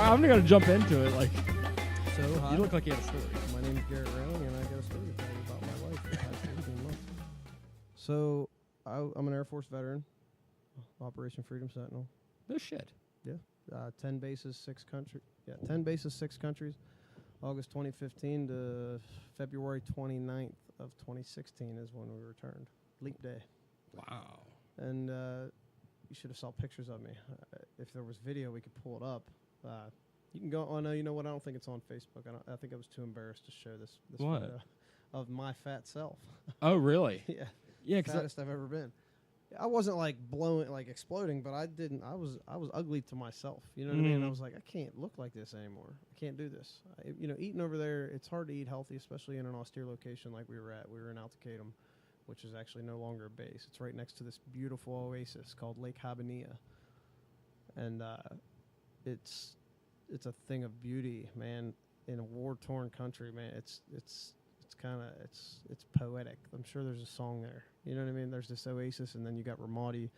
I'm gonna jump into it. Like, So hi. you look like you had a story. My name's Garrett, and I got a story to tell you about my life for the past 18 months. So I'm an Air Force veteran, Operation Freedom Sentinel. No shit. 10 bases, 6 countries. Yeah, 10 bases, 6 countries. August 2015 to February 29th of 2016 is when we returned. Leap day. Wow. And you should have saw pictures of me. If there was video, we could pull it up. You can go. Oh no, you know what? I don't think it's on Facebook. I think I was too embarrassed to show this What? photo of my fat self. Oh, really? Yeah, Yeah, because fattest I've ever been. I wasn't like blowing, like exploding, but I didn't. I was ugly to myself. You know what I mean? I was like, I can't look like this anymore. I can't do this. Eating over there, it's hard to eat healthy, especially in an austere location like we were at. We were in Altacadum, which is actually no longer a base. It's right next to this beautiful oasis called Lake Habbaniyah, and it's a thing of beauty, man. In a war-torn country, man, it's poetic. I'm sure there's a song there. You know what I mean? There's this oasis, and then you got Ramadi,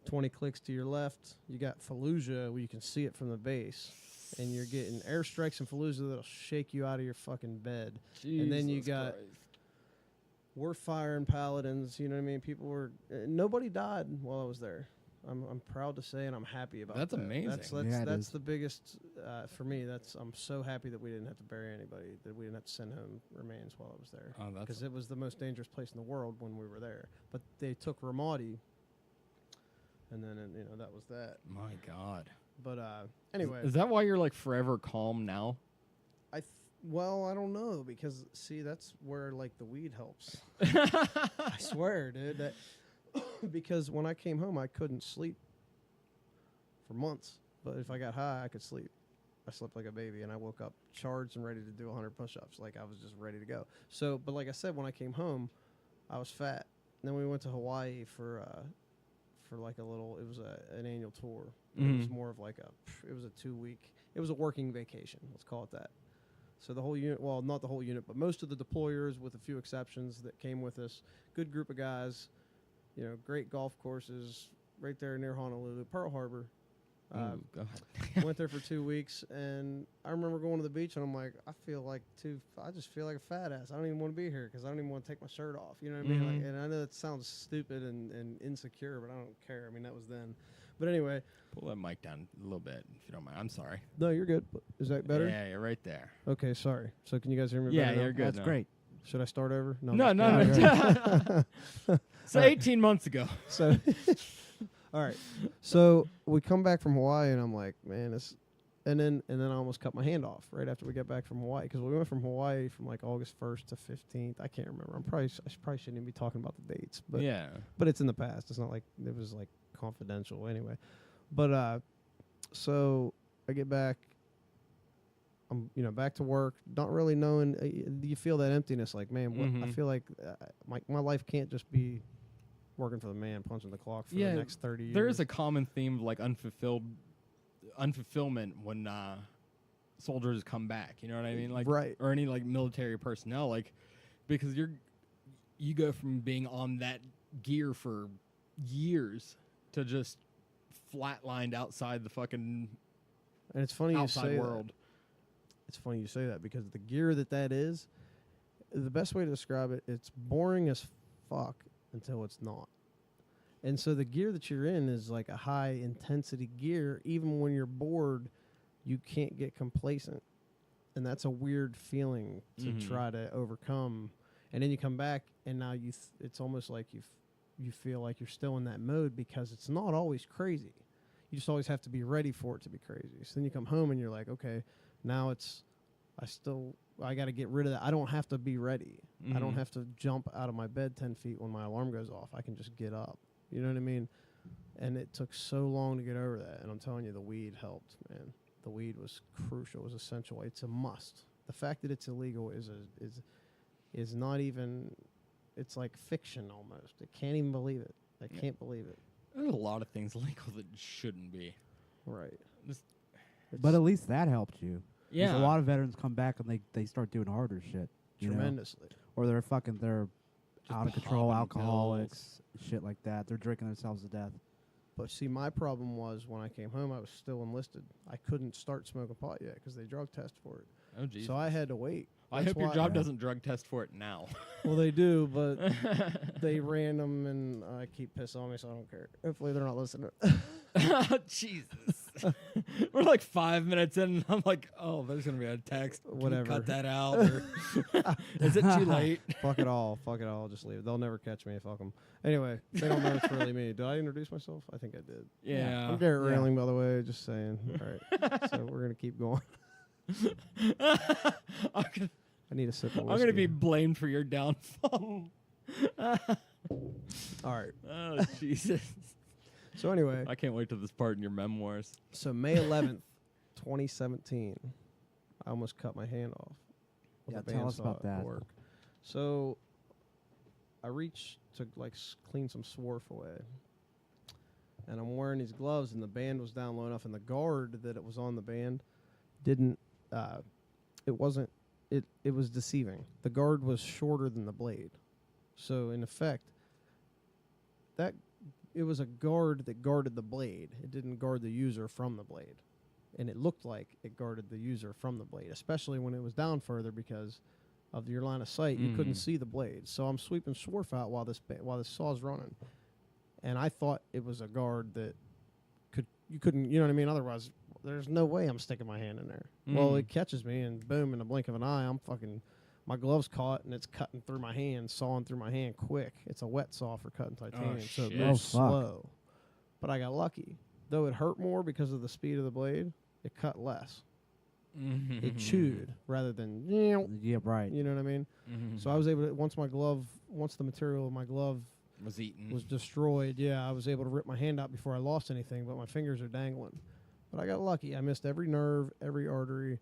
20 clicks to your left. You got Fallujah, where you can see it from the base, and you're getting airstrikes in Fallujah that'll shake you out of your fucking bed. Jesus And then you got Christ. we're firing paladins. You know what I mean? People were nobody died while I was there. I'm proud to say, and I'm happy about That's that. amazing. That's the biggest for me. I'm so happy that we didn't have to bury anybody, that we didn't have to send home remains while I was there, because it was the most dangerous place in the world when we were there. But they took Ramadi, and then that was that. My God. But anyway, Is that why you're like forever calm now? well, I don't know, because see, that's where like the weed helps. I swear, dude. Because when I came home, I couldn't sleep for months. But if I got high, I could sleep. I slept like a baby, and I woke up charged and ready to do 100 push-ups. Like, I was just ready to go. So, but like I said, when I came home, I was fat. And then we went to Hawaii for like a little. It was an annual tour. It was more of like it was a 2-week. It was a working vacation. Let's call it that. So the whole unit, well, not the whole unit, but most of the deployers, with a few exceptions, that came with us. Good group of guys. Great golf courses right there near Honolulu, Pearl Harbor. God. Went there for 2 weeks, and I remember going to the beach, and I'm like, I just feel like a fat ass. I don't even want to be here because I don't even want to take my shirt off. You know what I mean? Like, and I know that sounds stupid and insecure, but I don't care. I mean, that was then. But anyway. Pull that mic down a little bit, if you don't mind. I'm sorry. No, you're good. Is that better? Yeah, you're right there. Okay, sorry. So can you guys hear me Yeah, better now? you're good. That's great. Should I start over? No. So 18 months ago. So, all right. So we come back from Hawaii, and I'm like, man, and then I almost cut my hand off right after we got back from Hawaii, because we went from Hawaii from like August 1st to 15th. I can't remember. I probably shouldn't even be talking about the dates, but Yeah. But it's in the past. It's not like it was like confidential anyway. But so I get back. I'm back to work, not really knowing. You feel that emptiness, like, man, I feel like my life can't just be working for the man, punching the clock for the next 30 years. There is a common theme of like unfulfillment when soldiers come back. You know what I mean? Like, right. Or any like military personnel, like, because you go from being on that gear for years to just flatlined outside the fucking and it's funny outside you say world. That. It's funny you say that, because the gear that is, the best way to describe it, it's boring as fuck until it's not. And so the gear that you're in is like a high intensity gear. Even when you're bored, you can't get complacent. And that's a weird feeling to try to overcome. And then you come back, and now it's almost like you feel like you're still in that mode, because it's not always crazy. You just always have to be ready for it to be crazy. So then you come home, and you're like, okay, now I got to get rid of that. I don't have to be ready. I don't have to jump out of my bed 10 feet when my alarm goes off. I can just get up. You know what I mean? And it took so long to get over that. And I'm telling you, the weed helped, man. The weed was crucial. It was essential. It's a must. The fact that it's illegal is not even, it's like fiction almost. I can't even believe it. I can't believe it. There's a lot of things legal that shouldn't be. Right. But at least that helped you. Yeah. 'Cause a lot of veterans come back and they start doing harder shit. Tremendously. Or they're out of control popping alcoholics, shit like that. They're drinking themselves to death. But see, my problem was when I came home, I was still enlisted. I couldn't start smoking pot yet because they drug test for it. Oh, Jesus. So I had to wait. I That's hope your why- job doesn't drug test for it now. Well, they do, but they ran them, and I keep pissing on me, so I don't care. Hopefully, they're not listening. Jesus. We're like 5 minutes in, and I'm like, oh, there's going to be a text. Can we Whatever. cut that out. Or is it too late? Fuck it all. Fuck it all. Just leave it. They'll never catch me. Fuck them. Anyway, they don't know it's really me. Did I introduce myself? I think I did. Yeah. I'm Garrett Yeah. Railing, by the way. Just saying. All right. So we're going to keep going. I'm I need a sip of going to be whiskey. blamed for your downfall. All right. Oh, Jesus. So anyway, I can't wait till this part in your memoirs. so May 11th, 2017, I almost cut my hand off. with Yeah, a tell us bandsaw about at that. work. So I reached to like clean some swarf away, and I'm wearing these gloves, and the band was down low enough, and the guard that it was on the band didn't. It wasn't. It was deceiving. The guard was shorter than the blade, so in effect, that it was a guard that guarded the blade. It didn't guard the user from the blade, and it looked like it guarded the user from the blade, especially when it was down further because of your line of sight. You couldn't see the blade. So I'm sweeping swarf out while this saw's running, and I thought it was a guard that you couldn't, you know what I mean? Otherwise, there's no way I'm sticking my hand in there. Well, it catches me, and boom, in the blink of an eye, my glove's caught, and it's cutting through my hand, sawing through my hand quick. It's a wet saw for cutting titanium, so it shit. moves Oh, fuck. slow. But I got lucky. Though it hurt more because of the speed of the blade, it cut less. It chewed rather than, Yeah, right. you know what I mean? So I was able to, once the material of my glove Was eaten. was destroyed, I was able to rip my hand out before I lost anything, but my fingers are dangling. But I got lucky. I missed every nerve, every artery,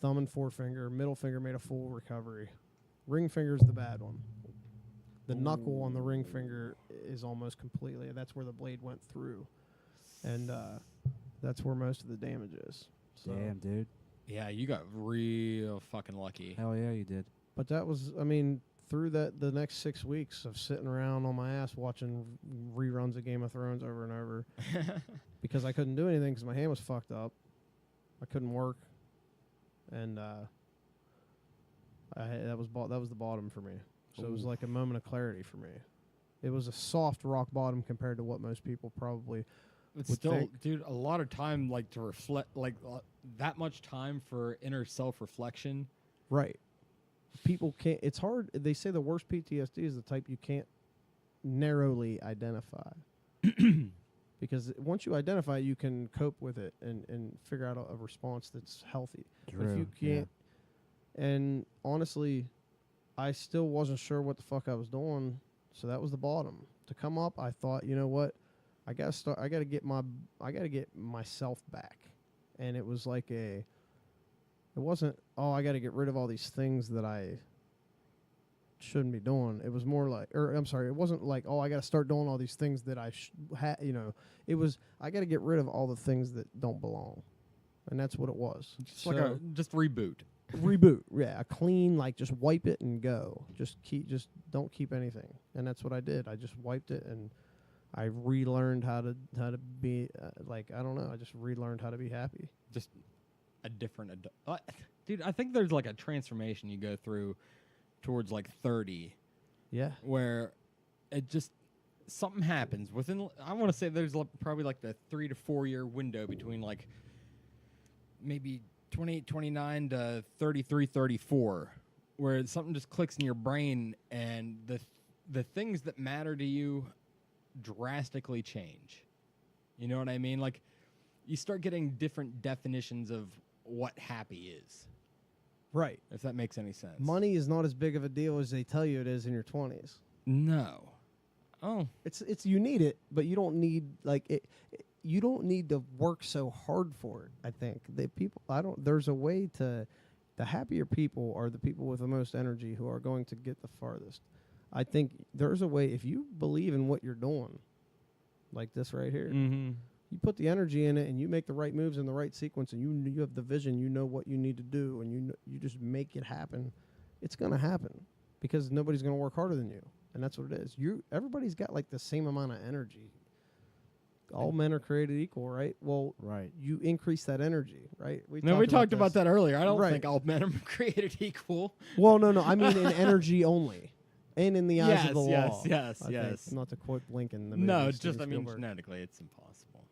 thumb and forefinger, middle finger made a full recovery. Ring finger's the bad one. The knuckle on the ring finger is almost completely, that's where the blade went through. And that's where most of the damage is. So. Damn, dude. Yeah, you got real fucking lucky. Hell yeah, you did. But that was, I mean, through the next 6 weeks of sitting around on my ass watching reruns of Game of Thrones over and over because I couldn't do anything because my hand was fucked up. I couldn't work, and that was the bottom for me. So it was Ooh. like a moment of clarity for me. It was a soft rock bottom compared to what most people probably. It's would still, think. dude, a lot of time, like, to reflect, like, that much time for inner self-reflection. Right. People can't. It's hard. They say the worst PTSD is the type you can't narrowly identify. Because once you identify it, you can cope with it and figure out a response that's healthy. But if you can't, and honestly, I still wasn't sure what the fuck I was doing, so that was the bottom. To come up, I thought, you know what, I gotta get myself back, and it was like it wasn't, I gotta get rid of all these things that I shouldn't be doing. It was more like, it wasn't like, I gotta start doing all these things that I it was, I gotta get rid of all the things that don't belong, and that's what it was. Just like just reboot. Reboot, a clean, like, just wipe it and go. Just don't keep anything, and that's what I did. I just wiped it, and I relearned how to be I don't know. I just relearned how to be happy. Just a different adult. Dude, I think there's like a transformation you go through towards like 30 Yeah, where it just, something happens within, I want to say there's probably like the 3 to 4 year window between like maybe 28, 29 to 33, 34, where something just clicks in your brain and the things that matter to you drastically change. You know what I mean? Like, you start getting different definitions of what happy is, right. if that makes any sense. Money is not as big of a deal as they tell you it is in your 20s. No. Oh. It's you need it, but you don't need you don't need to work so hard for it. I think there's a way to, the happier people are the people with the most energy who are going to get the farthest. I think there's a way, if you believe in what you're doing, like this right here, Mm-hmm. you put the energy in it and you make the right moves in the right sequence, and you have the vision, you know what you need to do, and you just make it happen. It's going to happen because nobody's going to work harder than you, and that's what it is. Everybody's got like the same amount of energy. All men are created equal, right? Well, Right. you increase that energy, right? We talked about this. that earlier. I don't Right. think all men are created equal. Well, no, I mean in energy only, and in the eyes of the law. Yes, I think. yes. Not to quote Lincoln. The movie, No, Steven just I mean Spielberg. genetically, it's impossible.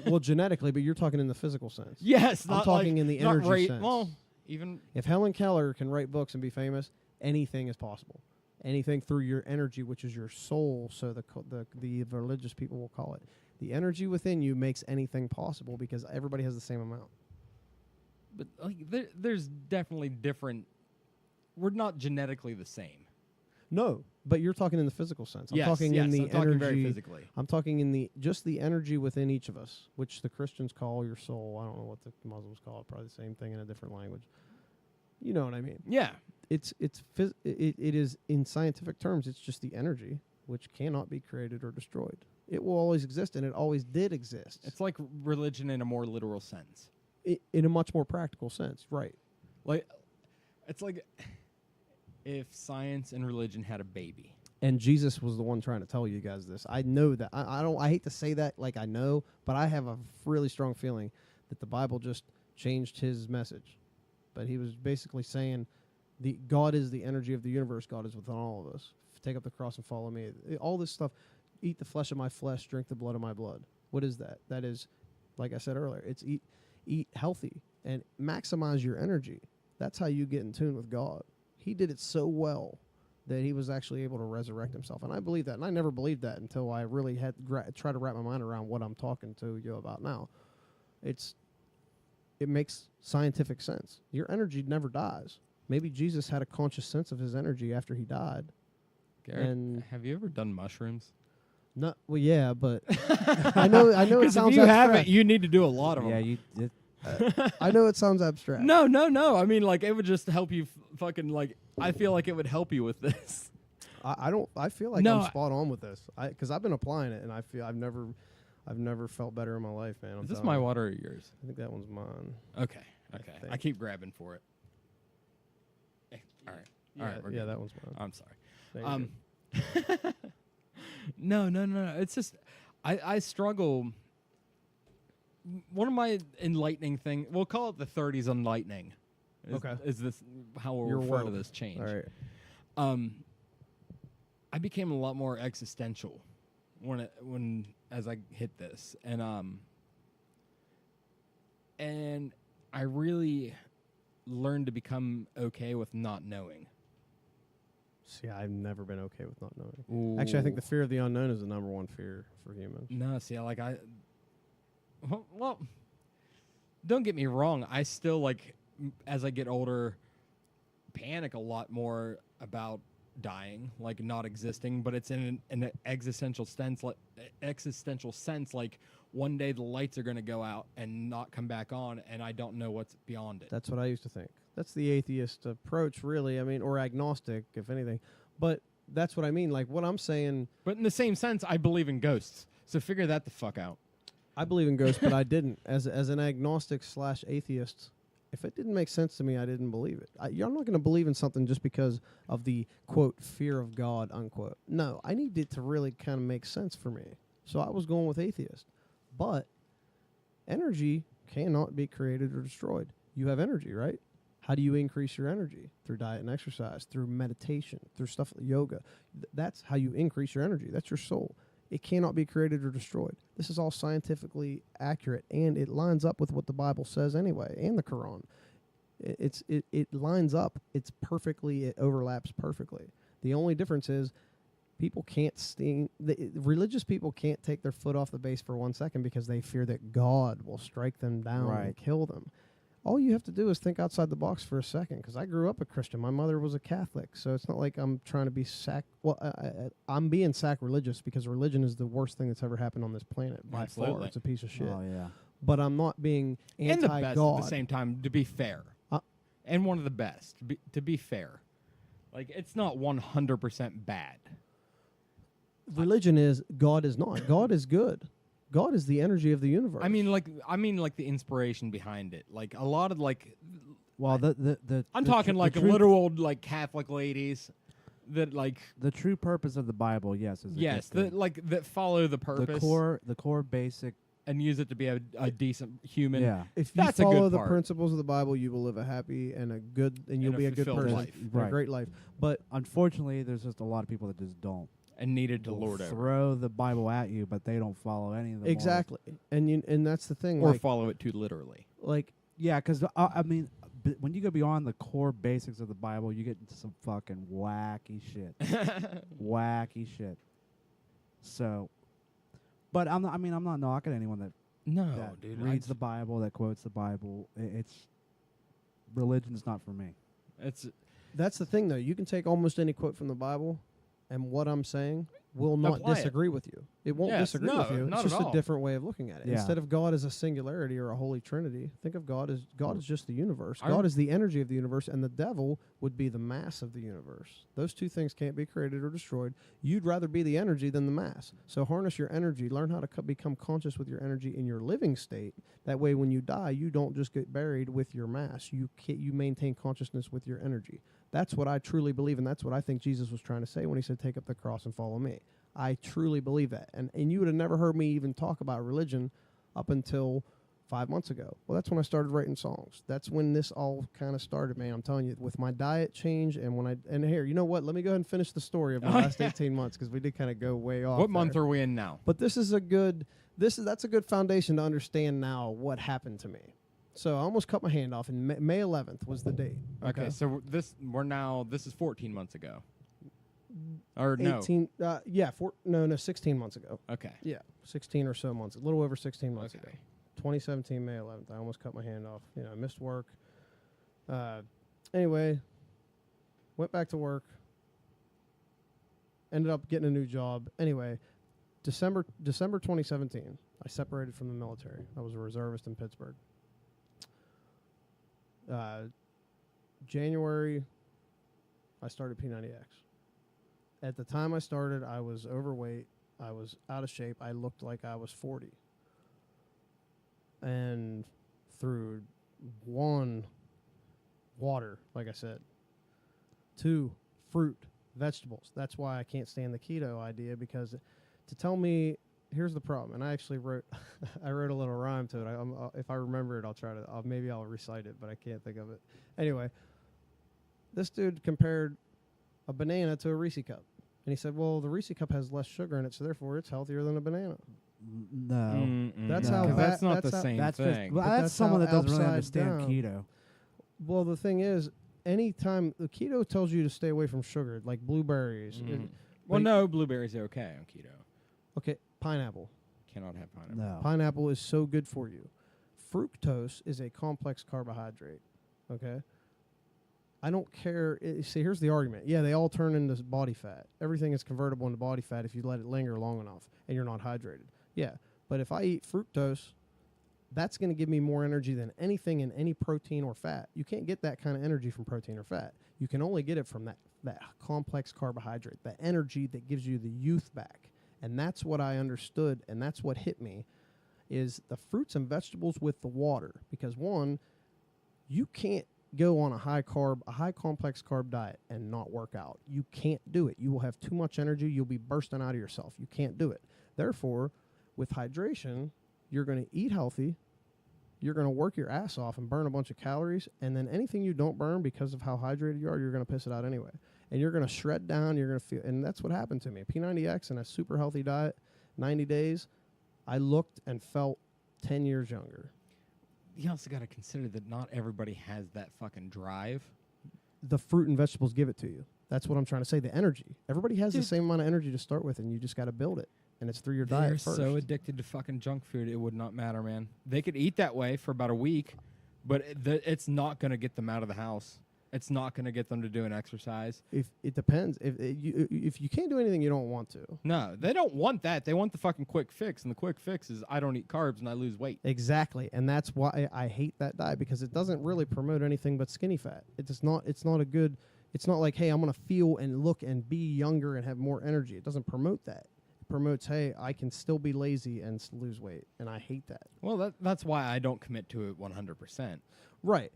Well, genetically, but you're talking in the physical sense. Yes, I'm not talking like, in the not energy right, sense. Well, even If Helen Keller can write books and be famous, anything is possible. Anything through your energy, which is your soul, so the religious people will call it. The energy within you makes anything possible because everybody has the same amount. but like there's definitely different. We're not genetically the same. No, but you're talking in the physical sense. I'm yes, talking in the I'm talking very energy. physically. I'm talking in the just the energy within each of us, which the Christians call your soul. I don't know what the Muslims call it. Probably the same thing in a different language. You know what I mean? Yeah, It is in scientific terms. It's just the energy which cannot be created or destroyed. It will always exist, and it always did exist. it's like religion in a more literal sense. In a much more practical sense, right? Like it's like if science and religion had a baby. And Jesus was the one trying to tell you guys this. I know that. I don't. I hate to say that like I know, but I have a really strong feeling that the Bible just changed his message. But he was basically saying, "The God is the energy of the universe. God is within all of us. Take up the cross and follow me." All this stuff. Eat the flesh of my flesh. Drink the blood of my blood. What is that? That is, like I said earlier, it's eat healthy and maximize your energy. That's how you get in tune with God. He did it so well that he was actually able to resurrect himself. And I believe that. And I never believed that until I really had try to wrap my mind around what I'm talking to you about now. It makes scientific sense. Your energy never dies. Maybe Jesus had a conscious sense of his energy after he died. Garrett, And have you ever done mushrooms? no, well, yeah, but I know it Because sounds if you abstract. haven't, you need to do a lot of them. Yeah, you did. I know it sounds abstract. No. I mean, like, it would just help you fucking, like, I feel like it would help you with this. I don't. I feel like No, I'm spot on with this. Because I've been applying it, and I feel I've never felt better in my life, man. Is this my water or yours? I think that one's mine. Okay. I think. keep grabbing for it. All right. Yeah, All right. We're yeah, good. that one's mine. I'm sorry. There you go. No. It's just, I struggle. One of my enlightening thing, we'll call it the 30s enlightening. Okay. Is this how we'll You're refer to woke. this change? All right. I became a lot more existential as I hit this, and I really learned to become okay with not knowing. See, I've never been okay with not knowing. Actually, I think the fear of the unknown is the number one fear for humans. No, see, well, don't get me wrong. I still, like, as I get older, panic a lot more about dying, like not existing, but it's in an existential sense, like one day the lights are going to go out and not come back on, and I don't know what's beyond it. That's what I used to think. That's the atheist approach, really. I mean, or agnostic, if anything. But that's what I mean. Like, what I'm saying, But in the same sense, I believe in ghosts. So figure that the fuck out. I believe in ghosts, but I didn't. As an agnostic / atheist, if it didn't make sense to me, I didn't believe it. I'm not going to believe in something just because of the, quote, fear of God, unquote. No, I need it to really kind of make sense for me. So I was going with atheist. But energy cannot be created or destroyed. You have energy, right? How do you increase your energy? Through diet and exercise, through meditation, through stuff like yoga. That's how you increase your energy. That's your soul. It cannot be created or destroyed. This is all scientifically accurate, and it lines up with what the Bible says anyway, and the Quran. It lines up. It overlaps perfectly. The only difference is people can't religious people can't take their foot off the base for 1 second because they fear that God will strike them down and kill them. All you have to do is think outside the box for a second, because I grew up a Christian. My mother was a Catholic, so it's not like I'm trying to be I'm being sacrilegious because religion is the worst thing that's ever happened on this planet by far. Absolutely. It's a piece of shit. Oh yeah. But I'm not being And the anti-God. best at the same time, to be fair. And one of the best, to be fair. Like, it's not 100% bad. Religion is, God is not. God is good. God is the energy of the universe. I mean, like the inspiration behind it. Like, a lot of, like... Well, the I'm talking, like, truth- literal, like, Catholic ladies that like The true purpose of the Bible, yes, is a yes, good that thing. like that follow the purpose the core basic. and use it to be a decent human. Yeah, If you That's a good follow the part. principles of the Bible, you will live a happy and a good, and you'll a be a good fulfilled person, life. and a Right. great life. But unfortunately, there's just a lot of people that just don't. And needed to They'll lord over throw the Bible at you, but they don't follow any of the morals. exactly, and that's the thing. or Like, follow it too literally. like Yeah, because I mean, when you go beyond the core basics of the Bible, you get into some fucking wacky shit. Wacky shit. So, but I'm not knocking anyone that No, that reads the Bible, that quotes the Bible. It's religion's not for me. It's that's the thing, though. You can take almost any quote from the Bible, and what I'm saying will not Apply it. disagree with you. It won't Yes, disagree no, with you. not It's at just a all. different way of looking at it. Yeah. Instead of God as a singularity or a holy trinity, think of God is just the universe. I- God is the energy of the universe, and the devil would be the mass of the universe. Those two things can't be created or destroyed. You'd rather be the energy than the mass. So harness your energy. Learn how to become conscious with your energy in your living state. That way, when you die, you don't just get buried with your mass. You maintain consciousness with your energy. That's what I truly believe, and that's what I think Jesus was trying to say when he said, "Take up the cross and follow me." I truly believe that. And you would have never heard me even talk about religion up until 5 months ago. Well, that's when I started writing songs. That's when this all kind of started, man. I'm telling you, with my diet change and here, you know what? Let me go ahead and finish the story of the last 18 months, because we did kind of go way off. what month there. are we in now? But that's a good foundation to understand now what happened to me. So I almost cut my hand off, and May 11th was the date. Okay, so this is 14 months ago. Or 18, 16 months ago. Okay. Yeah, 16 or so months, a little over 16 months Okay. ago. 2017, May 11th. I almost cut my hand off. I missed work. Anyway, went back to work. Ended up getting a new job. Anyway, December 2017, I separated from the military. I was a reservist in Pittsburgh. January, I started P90X. At the time I started, I was overweight. I was out of shape. I looked like I was 40. And through 1, water, like I said. 2, fruit, vegetables. That's why I can't stand the keto idea, because to tell me, here's the problem. And I actually wrote I wrote a little rhyme to it. If I remember it, maybe I'll recite it, but I can't think of it. Anyway, this dude compared a banana to a Reese cup. And he said, well, the Reese cup has less sugar in it, so therefore it's healthier than a banana. No. That's No. how Because that's that- not that's the how- same That's just thing. well, But that's that's someone how that doesn't really upside understand down. keto. Well, the thing is, anytime the keto tells you to stay away from sugar, like blueberries. Mhm. but- Well, no, blueberries are okay on keto. Okay, pineapple. Cannot have pineapple. No. Pineapple is so good for you. Fructose is a complex carbohydrate. Okay? I don't care. See, here's the argument. Yeah, they all turn into body fat. Everything is convertible into body fat if you let it linger long enough and you're not hydrated. Yeah, but if I eat fructose, that's going to give me more energy than anything in any protein or fat. You can't get that kind of energy from protein or fat. You can only get it from that complex carbohydrate, that energy that gives you the youth back. And that's what I understood, and that's what hit me, is the fruits and vegetables with the water. Because one, you can't go on a high complex carb diet and not work out. You can't do it. You will have too much energy. You'll be bursting out of yourself. You can't do it. Therefore, with hydration, you're going to eat healthy. You're going to work your ass off and burn a bunch of calories. And then anything you don't burn because of how hydrated you are, you're going to piss it out anyway. And you're going to shred down. You're going to feel, and that's what happened to me. P90X and a super healthy diet, 90 days, I looked and felt 10 years younger. You also got to consider that not everybody has that fucking drive. The fruit and vegetables give it to you. That's what I'm trying to say. The energy. Everybody has the Dude. same amount of energy to start with, and you just got to build it. And it's through your They're diet first. so addicted to fucking junk food, it would not matter, man. They could eat that way for about a week, but it's not going to get them out of the house. It's not going to get them to do an exercise. If it depends. If you can't do anything, you don't want to. No, they don't want that. They want the fucking quick fix, and the quick fix is I don't eat carbs and I lose weight. Exactly, and that's why I hate that diet, because it doesn't really promote anything but skinny fat. It's not a good. It's not like, hey, I'm gonna feel and look and be younger and have more energy. It doesn't promote that. It promotes, hey, I can still be lazy and lose weight, and I hate that. Well, that's why I don't commit to it 100%. Right.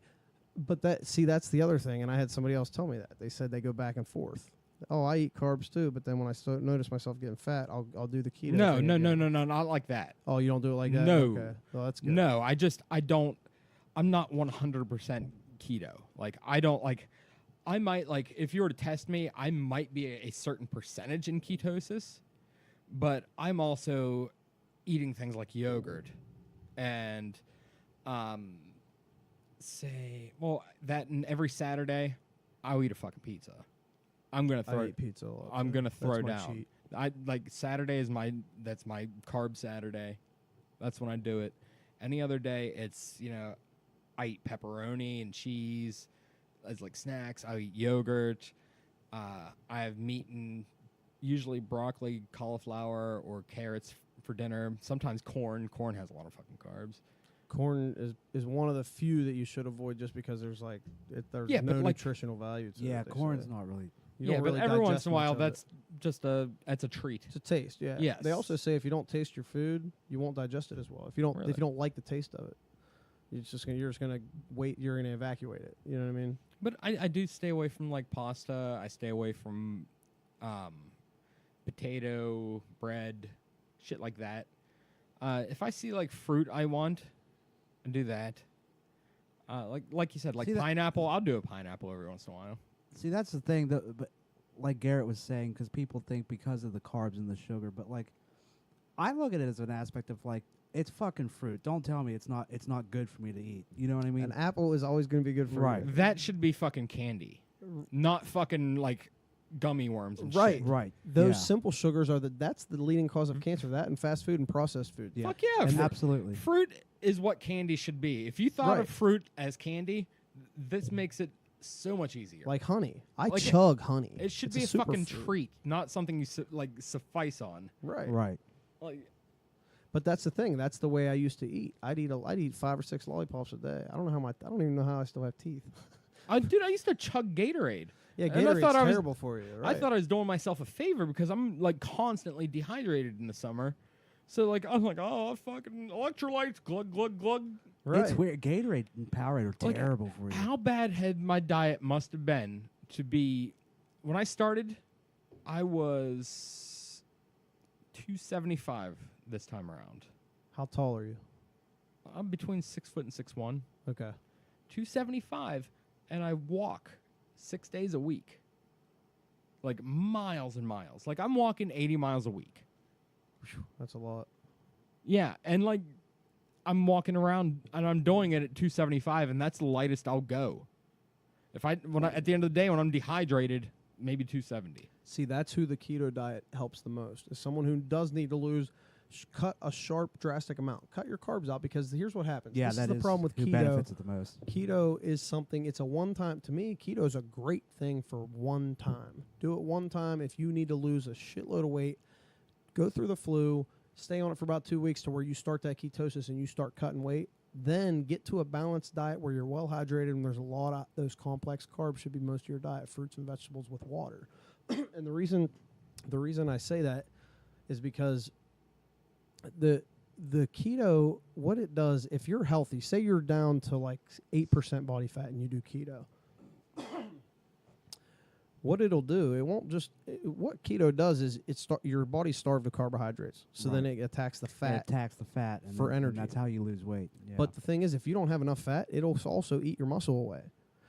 But that's the other thing, and I had somebody else tell me that. They said they go back and forth. Oh, I eat carbs too, but then when I notice myself getting fat, I'll do the keto. No, thing no, no, again. no, no, not like that. Oh, you don't do it like that? No. Okay. Well, that's good. No, I don't. I'm not 100% keto. Like I don't like. I might like if you were to test me, I might be a certain percentage in ketosis, but I'm also eating things like yogurt and and every Saturday I'll eat a fucking pizza. I'm gonna throw. I eat pizza a lot. I'm too. gonna That's throw my down. cheat. I like Saturday is my carb Saturday. That's when I do it. Any other day, it's I eat pepperoni and cheese as like snacks. I eat yogurt. I have meat and usually broccoli, cauliflower, or carrots for dinner. Sometimes corn. Corn has a lot of fucking carbs. Corn is one of the few that you should avoid just because there's there's Yeah, no but like- nutritional value to it. Yeah, they corn's say. not really. You Yeah, don't but really every once digest in a while, much of it. that's just that's a treat. It's a taste, yeah. Yes. They also say if you don't taste your food, you won't digest it as well. If you Really? don't like the taste of it, you're just gonna wait. You're gonna evacuate it. You know what I mean? But I do stay away from like pasta. I stay away from potato, bread, shit like that. If I see like fruit I want, I do that. Like you said, like See that- pineapple, I'll do a pineapple every once in a while. See, that's the thing, but like Garrett was saying, because people think because of the carbs and the sugar, but like, I look at it as an aspect of like, it's fucking fruit. Don't tell me it's not good for me to eat. You know what I mean? An apple is always gonna be good for Right. you. That should be fucking candy, not fucking like gummy worms and Right. shit. Right. Those yeah. simple sugars that's the leading cause of cancer. That and fast food and processed food. Yeah. Fuck yeah, And Absolutely. fruit is what candy should be. If you thought Right. of fruit as candy, this makes it so much easier. Like honey. I Like chug honey. it should It's be a fucking superfood. treat, not something you suffice on. Right. Right. Like But that's the thing. That's the way I used to eat. I'd eat 5 or 6 lollipops a day. I don't even know how I still have teeth. I used to chug Gatorade. Yeah, And I Gatorade's thought I was- terrible for you. Right? I thought I was doing myself a favor because I'm like constantly dehydrated in the summer. So like I'm like, oh fucking electrolytes, glug glug glug. right. It's weird. Gatorade and Powerade are Like, terrible for you. How bad had my diet must have been to be when I started? I was 275 this time around. How tall are you? I'm between 6 foot and 6'1". Okay. 275, and I walk 6 days a week. Like miles and miles. Like I'm walking 80 miles a week. That's a lot. Yeah, and like I'm walking around and I'm doing it at 275, and that's the lightest I'll go. At the end of the day when I'm dehydrated, maybe 270. See, that's who the keto diet helps the most. Is someone who does need to lose, cut a sharp, drastic amount. Cut your carbs out because here's what happens. yeah, this that is the problem with who keto. benefits it the most. Keto is something. It's a one-time. To me, keto is a great thing for one time. Do it one time. If you need to lose a shitload of weight, go through the flu, stay on it for about 2 weeks to where you start that ketosis and you start cutting weight. Then get to a balanced diet where you're well hydrated and there's a lot of those complex carbs should be most of your diet, fruits and vegetables with water. And the reason I say that is because the keto, what it does, if you're healthy, say you're down to like 8% body fat and you do keto, what it'll do, it won't just, what keto does is your body's starved of carbohydrates. So then it attacks the It fat. attacks the fat and for then- energy. And that's how you lose weight. Yeah. But the thing is, if you don't have enough fat, it'll also eat your muscle away.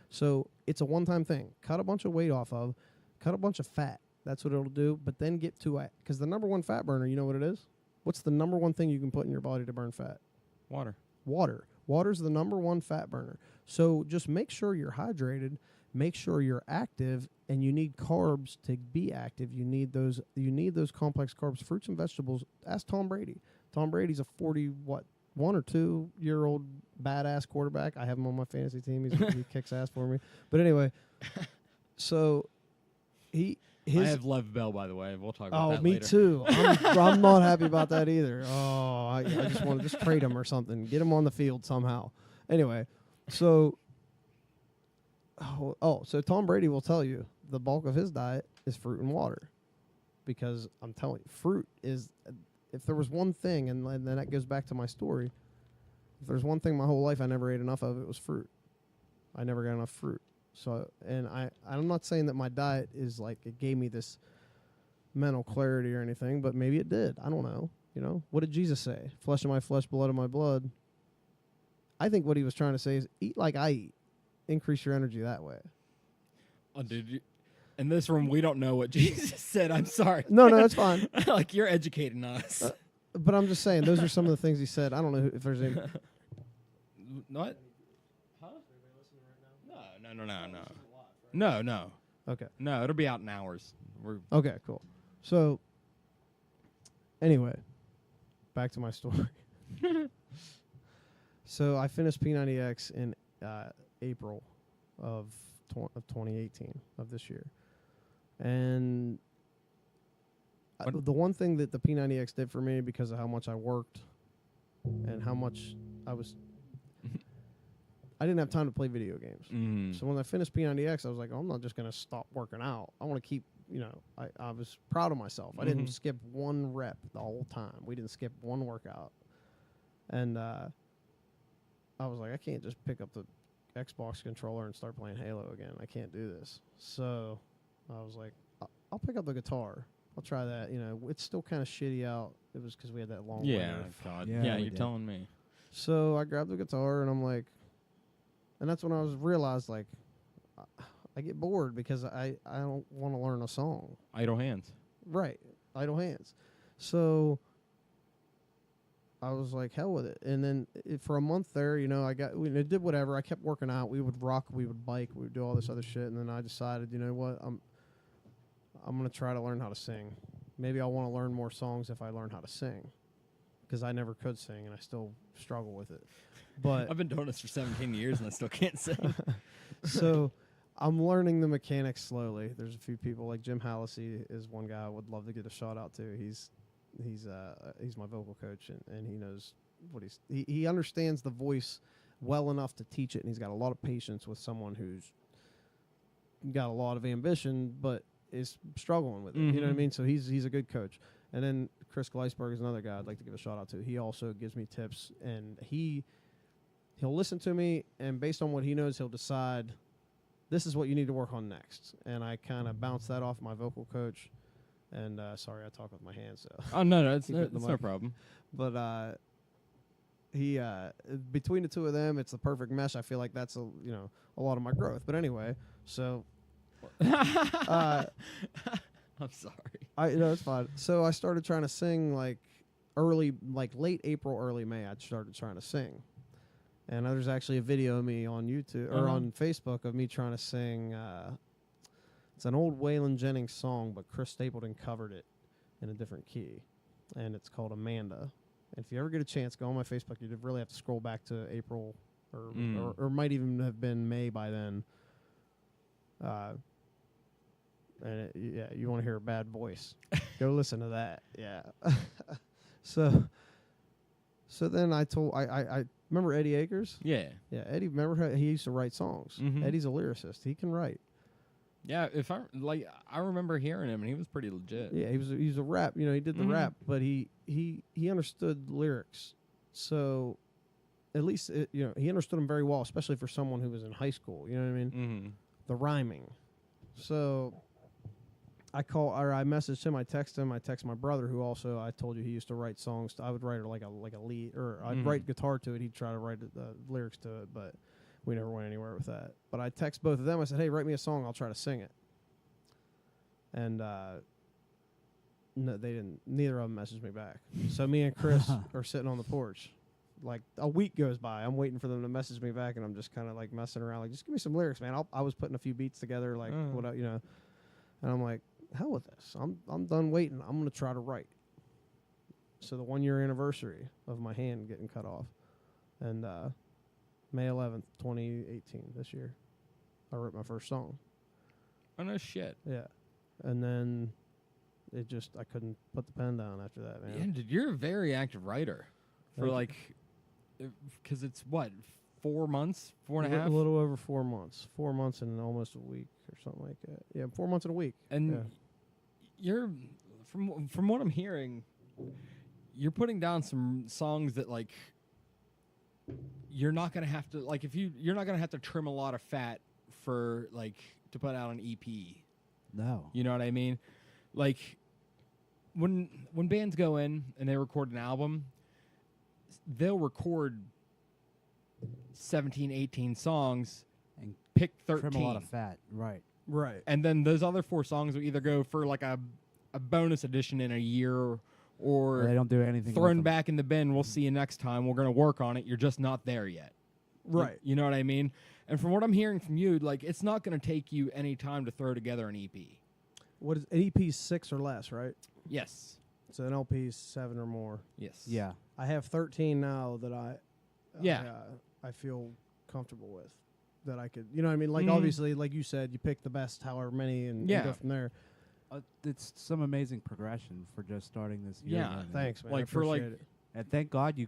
So it's a one-time thing. Cut a bunch of weight off of, cut a bunch of fat. That's what it'll do. But then get to it. Because the number one fat burner, you know what it is? What's the number one thing you can put in your body to burn fat? Water. Water. Water's the number one fat burner. So just make sure you're hydrated, make sure you're active, and you need carbs to be active. You need those complex carbs, fruits and vegetables. Ask Tom Brady. Tom Brady's a 1 or 2 year old badass quarterback. I have him on my fantasy team. He kicks ass for me. But anyway, so I have Lev Bell, by the way. We'll talk about that me later. too. I'm not happy about that either. Oh, I just want to just trade him or something. Get him on the field somehow. Anyway, so so Tom Brady will tell you the bulk of his diet is fruit and water, because I'm telling you, fruit is. If there was one thing, and then that goes back to my story. If there's one thing my whole life I never ate enough of, it was fruit. I never got enough fruit. So, and I'm not saying that my diet is like it gave me this mental clarity or anything, but maybe it did. I don't know. You know, what did Jesus say? Flesh of my flesh, blood of my blood. I think what he was trying to say is eat like I eat. Increase your energy that way. Oh, dude, in this room, we don't know what Jesus said. I'm sorry. No, that's fine. Like, you're educating us. But I'm just saying, those are some of the things he said. I don't know if there's any. What? Huh? No. Okay. No, it'll be out in hours. Okay, cool. So, anyway, back to my story. So I finished P90X in April of 2018 of this year, and the one thing that the P90X did for me, because of how much I worked and how much I didn't have time to play video games. Mm. So when I finished P90X, I was like, oh, I'm not just going to stop working out. I want to keep, I was proud of myself. I didn't skip one rep the whole time. We didn't skip one workout. And I was like, I can't just pick up the Xbox controller and start playing Halo again. I can't do this. So I was like, I'll pick up the guitar. I'll try that. It's still kind of shitty out. It was because we had that long winter. God. Yeah, Yeah, we you're did. telling me. So I grabbed the guitar and I'm like, and that's when I realized like I get bored because I don't want to learn a song. Idle hands. Right. Idle hands. So I was like, hell with it. And then for a month there, I did whatever. I kept working out. We would rock, we would bike, we would do all this other shit. And then I decided, you know what? I'm going to try to learn how to sing. Maybe I'll want to learn more songs if I learn how to sing, because I never could sing and I still struggle with it. But I've been doing this for 17 years and I still can't sing. so I'm learning the mechanics slowly. There's a few people like Jim Hallisey is one guy I would love to get a shout out to. He's my vocal coach and he knows what he understands the voice well enough to teach it, and he's got a lot of patience with someone who's got a lot of ambition but is struggling with it. You know what I mean? So he's a good coach. And then Chris Gleisberg is another guy I'd like to give a shout out to. He also gives me tips, and he'll listen to me, and based on what he knows, he'll decide this is what you need to work on next. And I kind of bounce that off my vocal coach. And sorry, I talk with my hands. So. Oh, no, it's Keep it in the no mic. problem. But he between the two of them, it's the perfect mesh. I feel like that's a lot of my growth. But anyway, so I'm sorry. It's fine. So I started trying to sing like late April, early May. I started trying to sing. And there's actually a video of me on YouTube or on Facebook of me trying to sing. It's an old Waylon Jennings song, but Chris Stapleton covered it in a different key, and it's called Amanda. And if you ever get a chance, go on my Facebook. You really have to scroll back to April, or might even have been May by then. And you want to hear a bad voice? Go listen to that. Yeah. So then I remember Eddie Akers. Yeah. Yeah, Eddie. Remember how he used to write songs. Eddie's a lyricist. He can write. Yeah, I remember hearing him, and he was pretty legit. Yeah, he was a rap. He did the rap, but he understood lyrics. So at least he understood them very well, especially for someone who was in high school. You know what I mean? The rhyming. So I messaged him. I text him. I text my brother, who also I told you he used to write songs. I would write like a lead, or I'd write guitar to it. He'd try to write the lyrics to it, but we never went anywhere with that. But I text both of them. I said, hey, write me a song. I'll try to sing it. And no, they didn't. Neither of them messaged me back. So me and Chris are sitting on the porch. Like a week goes by. I'm waiting for them to message me back, and I'm just kind of like messing around. Like, just give me some lyrics, man. I was putting a few beats together, like and I'm like, hell with this. I'm done waiting. I'm gonna try to write. So the 1 year anniversary of my hand getting cut off, and May 11th, 2018, this year, I wrote my first song. Oh, no shit. Yeah. And then I couldn't put the pen down after that, man. Yeah, dude, you're a very active writer. For Thank because it's what, 4 months, 4.5? A little over 4 months. 4 months and almost a week or something like that. Yeah, 4 months and a week. And you're, from what I'm hearing, you're putting down some songs that, like, you're not going to have to, like, you're not going to have to trim a lot of fat for like to put out an EP. No. You know what I mean? Like when bands go in and they record an album, they'll record 17, 18 songs And pick 13. trim a lot of fat. Right. Right. And then those other 4 songs will either go for like a bonus edition in a year or They don't do anything. with thrown them. back in the bin. We'll see you next time. We're going to work on it. You're just not there yet. Right. You know what I mean? And from what I'm hearing from you, like it's not going to take you any time to throw together an EP. What is an EP 6 or less, right? Yes. So an LP 7 or more. Yes. Yeah. I have 13 now that Yeah. I feel comfortable with. That I could, you know what I mean? Like, Mhm. obviously, like you said, you pick the best however many and Yeah. go from there. It's some amazing progression for just starting this year. Yeah. running. Thanks, man. Like, I for, like- appreciate it. And thank God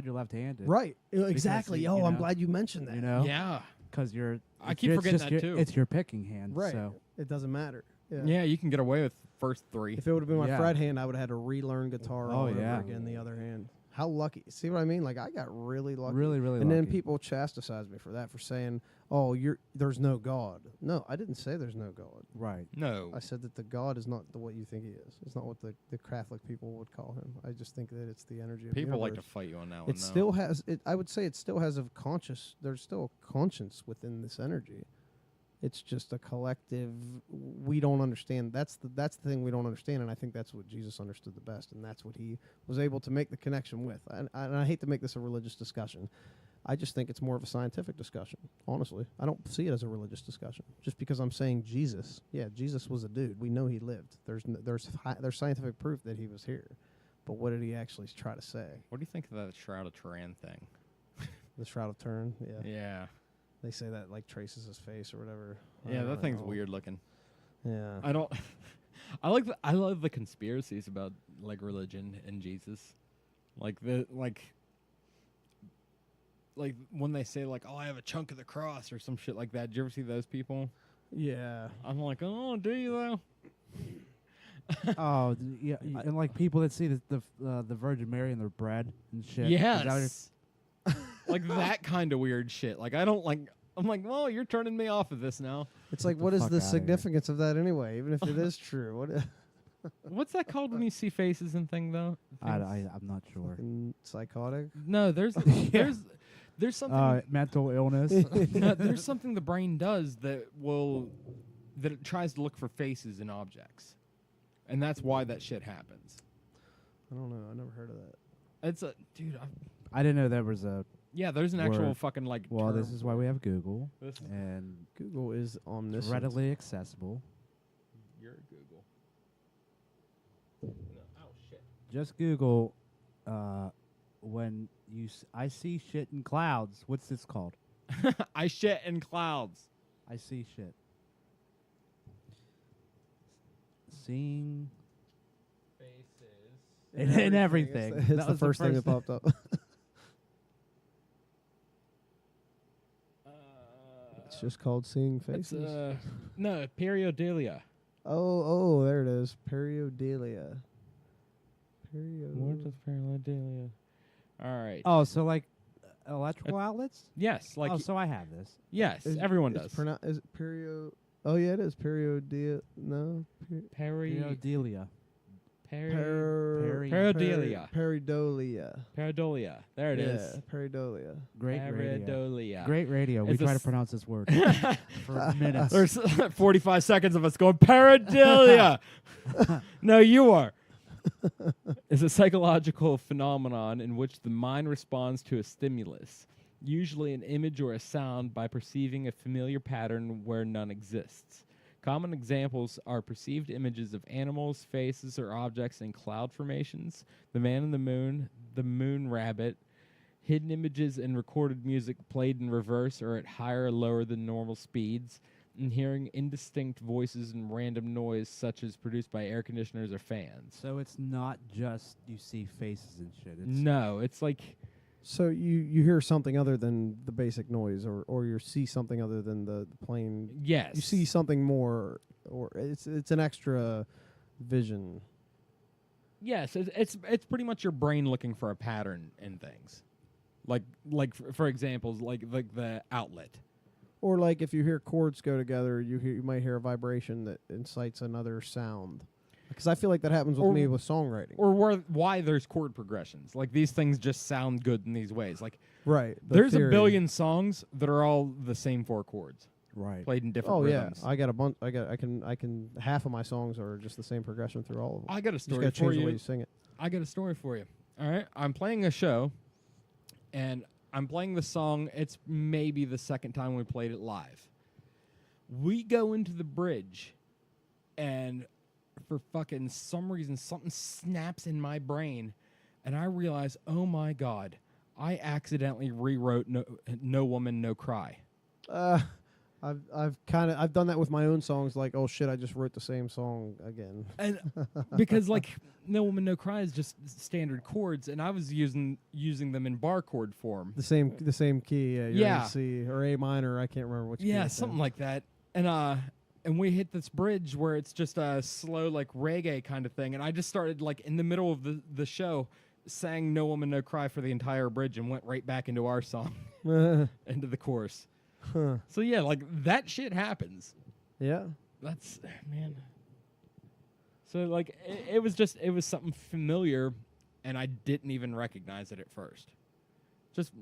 you're left-handed. Right. Exactly. you Oh, I'm know, glad you mentioned that. You know. Yeah. Because you're. I it's keep just forgetting that, your- too. It's your picking hand. Right. So It doesn't matter. Yeah. Yeah, you can get away with first 3. If it would have been my Yeah. fret hand, I would have had to relearn guitar all Oh, over yeah. again the other hand. How lucky. See what I mean? Like, I got really lucky. really, really. And then lucky. people chastise me for that, for saying, "Oh, there's no God." No, I didn't say there's no God. Right. No. I said that the God is not what you think he is. It's not what the Catholic people would call him. I just think that it's the energy of the People like to universe. fight you on that one. It though. still has. I would say it still has a conscious. There's still a conscience within this energy. It's just a collective. We don't understand. That's the thing we don't understand, and I think that's what Jesus understood the best, and that's what he was able to make the connection with. And I hate to make this a religious discussion. I just think it's more of a scientific discussion. Honestly, I don't see it as a religious discussion. Just because I'm saying Jesus, yeah, Jesus was a dude. We know he lived. There's scientific proof that he was here, but what did he actually try to say? What do you think of that Shroud of Turin thing? The Shroud of Turin, yeah. Yeah. They say that like traces his face or whatever. I Yeah, don't that thing's know. weird looking. Yeah. I don't. I love the conspiracies about like religion and Jesus, like when they say like, "Oh, I have a chunk of the cross" or some shit like that. Did you ever see those people? Yeah. I'm like, oh, do you though? Oh, yeah, and like people that see the Virgin Mary in their bread and shit. Is that what you're- Yes. Like that kind of weird shit. Like I don't like. I'm like, well, you're turning me off of this now. It's like, the what is fuck the outta here. significance of that anyway? Even if it is true, what? What's that called when you see faces and thing though? I'm not sure. Fucking psychotic. No, there's there's something. Mental illness. No, there's something the brain does that it tries to look for faces in objects, and that's why that shit happens. I don't know. I never heard of that. It's a dude. I didn't know there was a. Yeah, there's an actual Word. fucking like. Well, term this is why for we it. have Google, This is and Google is it's omniscient. readily accessible. your Google. No, oh shit. Just Google when I see shit in clouds. What's this called? I shit in clouds. I see shit. Seeing Faces. in everything. It's That the was first thing that popped up. It's just called seeing It's, faces. no, periodelia. Oh, there it is. Periodelia. What is periodelia? All right. Oh, so like electrical outlets? Yes, like oh, so I have this. yes, Is- everyone it's does. Is it perio? Oh yeah, it is periodelia. No. Periodelia. Periodelia. Peridolia. Peridolia. There it is. Yeah, peridolia. Great radio. Peridolia. Great radio. We It's a try to s- pronounce this word for minutes. There's 45 seconds of us going peridolia. No, you are. Is a psychological phenomenon in which the mind responds to a stimulus, usually an image or a sound, by perceiving a familiar pattern where none exists. Common examples are perceived images of animals, faces, or objects in cloud formations, the man in the moon rabbit, hidden images and recorded music played in reverse or at higher or lower than normal speeds, and hearing indistinct voices and random noise such as produced by air conditioners or fans. So it's not just you see faces and shit. It's No, it's like So you hear something other than the basic noise, or you see something other than the plain. yes. You see something more, or it's an extra vision. Yes, it's pretty much your brain looking for a pattern in things. Like for examples, like the outlet. Or like if you hear chords go together, you might hear a vibration that incites another sound. Because I feel like that happens with Or- me with songwriting. Or why there's chord progressions. Like these things just sound good in these ways. Like Right. there's theory. a billion songs that are all the same 4 chords Right. played in different Oh rhythms. yeah, I got a bunch. I can. Half of my songs are just the same progression through all of them. I got a You just story gotta for change the way you. you sing it. I got a story for you. All right, I'm playing a show, and I'm playing the song. It's maybe the second time we played it live. We go into the bridge, and for fucking some reason, something snaps in my brain, and I realize, oh my god, I accidentally rewrote "No Woman, No Cry." I've done that with my own songs. Like, oh shit, I just wrote the same song again. And because like "No Woman, No Cry" is just standard chords, and I was using them in bar chord form. The same key. Yeah. You're Yeah. in C or A minor. I can't remember which. key Yeah, it's in. something like that. And we hit this bridge where it's just a slow like reggae kind of thing, and I just started like in the middle of the show sang "No Woman, No Cry" for the entire bridge and went right back into our song into the chorus. Huh. So yeah, like that shit happens. Yeah. That's man. So like it was something familiar, and I didn't even recognize it at first. Just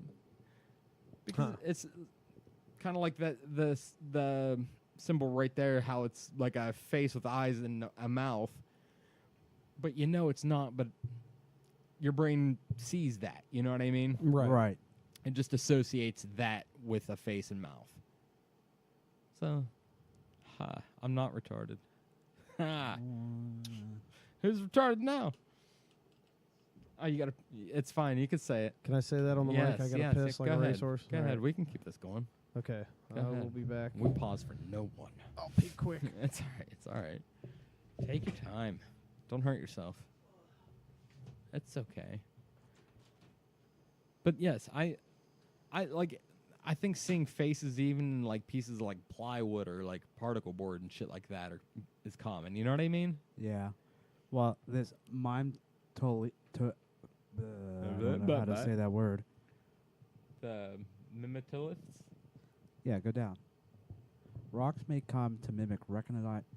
because it's kind of like the symbol right there, how it's like a face with eyes and a mouth, but you know it's not. But your brain sees that. You know what I mean? Right. Right. It just associates that with a face and mouth. So, I'm not retarded. Who's retarded now? Oh, you gotta. It's fine. You can say it. Can I say that on the mic? I gotta piss like go a ahead. racehorse. Go All ahead. right. We can keep this going. Okay. Go We'll ahead. be back. We pause for no one. I'll be quick. It's all right. It's all right. Take your time. Don't hurt yourself. It's okay. But yes, I think seeing faces even in like pieces of like plywood or like particle board and shit like that is common. You know what I mean? Yeah. Well, this mime totally. I don't know how to say that word. The mimetoliths. Yeah, go down. Rocks may come to mimic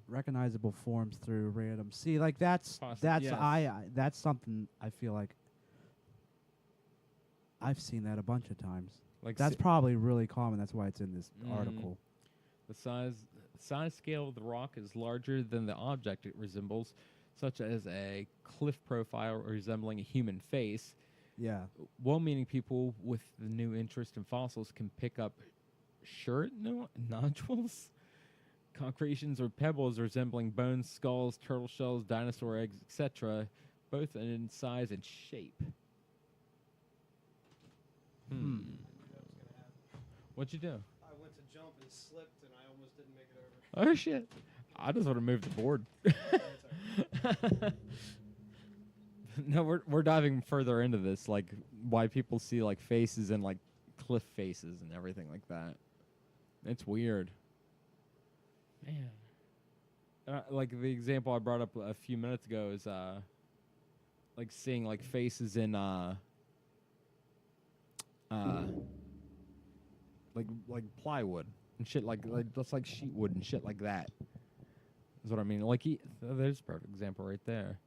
recognizable forms through random. See, like that's Yes. that's something I feel like I've seen that a bunch of times. Like That's probably really common. That's why it's in this article. the size scale of the rock is larger than the object it resembles, such as a cliff profile resembling a human face. Yeah. Well-meaning people with the new interest in fossils can pick up nodules, concretions, or pebbles resembling bones, skulls, turtle shells, dinosaur eggs, etc., both in size and shape. What'd you do? I went to jump and slipped, and I almost didn't make it over. Oh shit! I just want to move the board. No, we're diving further into this, like why people see like faces and like cliff faces and everything like that. It's weird, man. Like the example I brought up a few minutes ago is like seeing like faces in like plywood and shit like that's like sheet wood and shit like that. Is what I mean. Like there's a perfect example right there.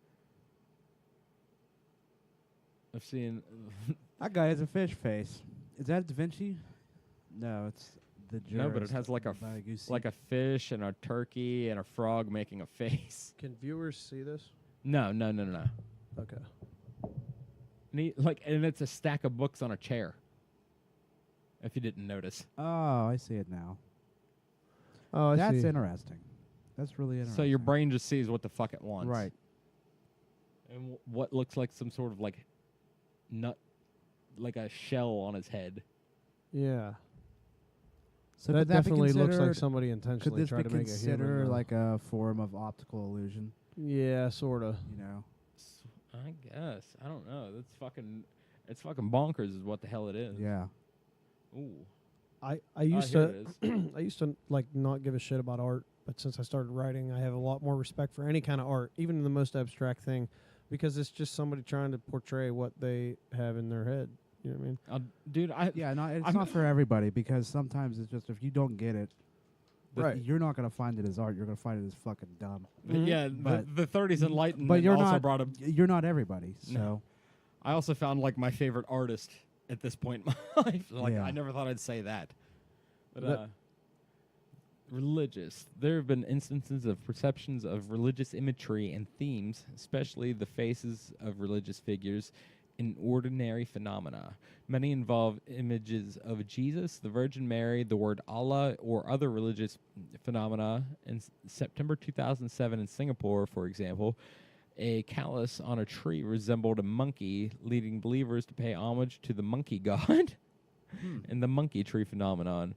I've seen. That guy has a fish face. Is that Da Vinci? No, it's the No, but it jurist has like a by Gucci. like a fish and a turkey and a frog making a face. Can viewers see this? No. Okay. And it's a stack of books on a chair. If you didn't notice. Oh, I see it now. Oh, I That's see. interesting. That's really interesting. So your brain just sees what the fuck it wants. Right. And what looks like some sort of like nut, like a shell on his head. Yeah. So that could be definitely looks like considered- somebody Could intentionally this tried be to make a human. considered like a form of optical illusion? Yeah, sorta. You know. I guess. I don't know. It's fucking bonkers is what the hell it is. Yeah. Ooh. I used here to it is. I used to like not give a shit about art, but since I started writing, I have a lot more respect for any kind of art, even the most abstract thing, because it's just somebody trying to portray what they have in their head. You know what I mean? Dude, Yeah, no, it's I'm- not for everybody because sometimes it's just if you don't get it, Right. you're not gonna find it as art. You're gonna find it as fucking dumb. Yeah, But- the 30s Enlightenment But you're also not. brought a. You're not everybody. So No. I also found like my favorite artist at this point in my life. Like Yeah. I never thought I'd say that. But That- religious. There have been instances of perceptions of religious imagery and themes, especially the faces of religious figures, in ordinary phenomena. Many involve images of Jesus, the Virgin Mary, the word Allah, or other religious phenomena. In September 2007 in Singapore, for example, a callus on a tree resembled a monkey, leading believers to pay homage to the monkey god and the monkey tree phenomenon.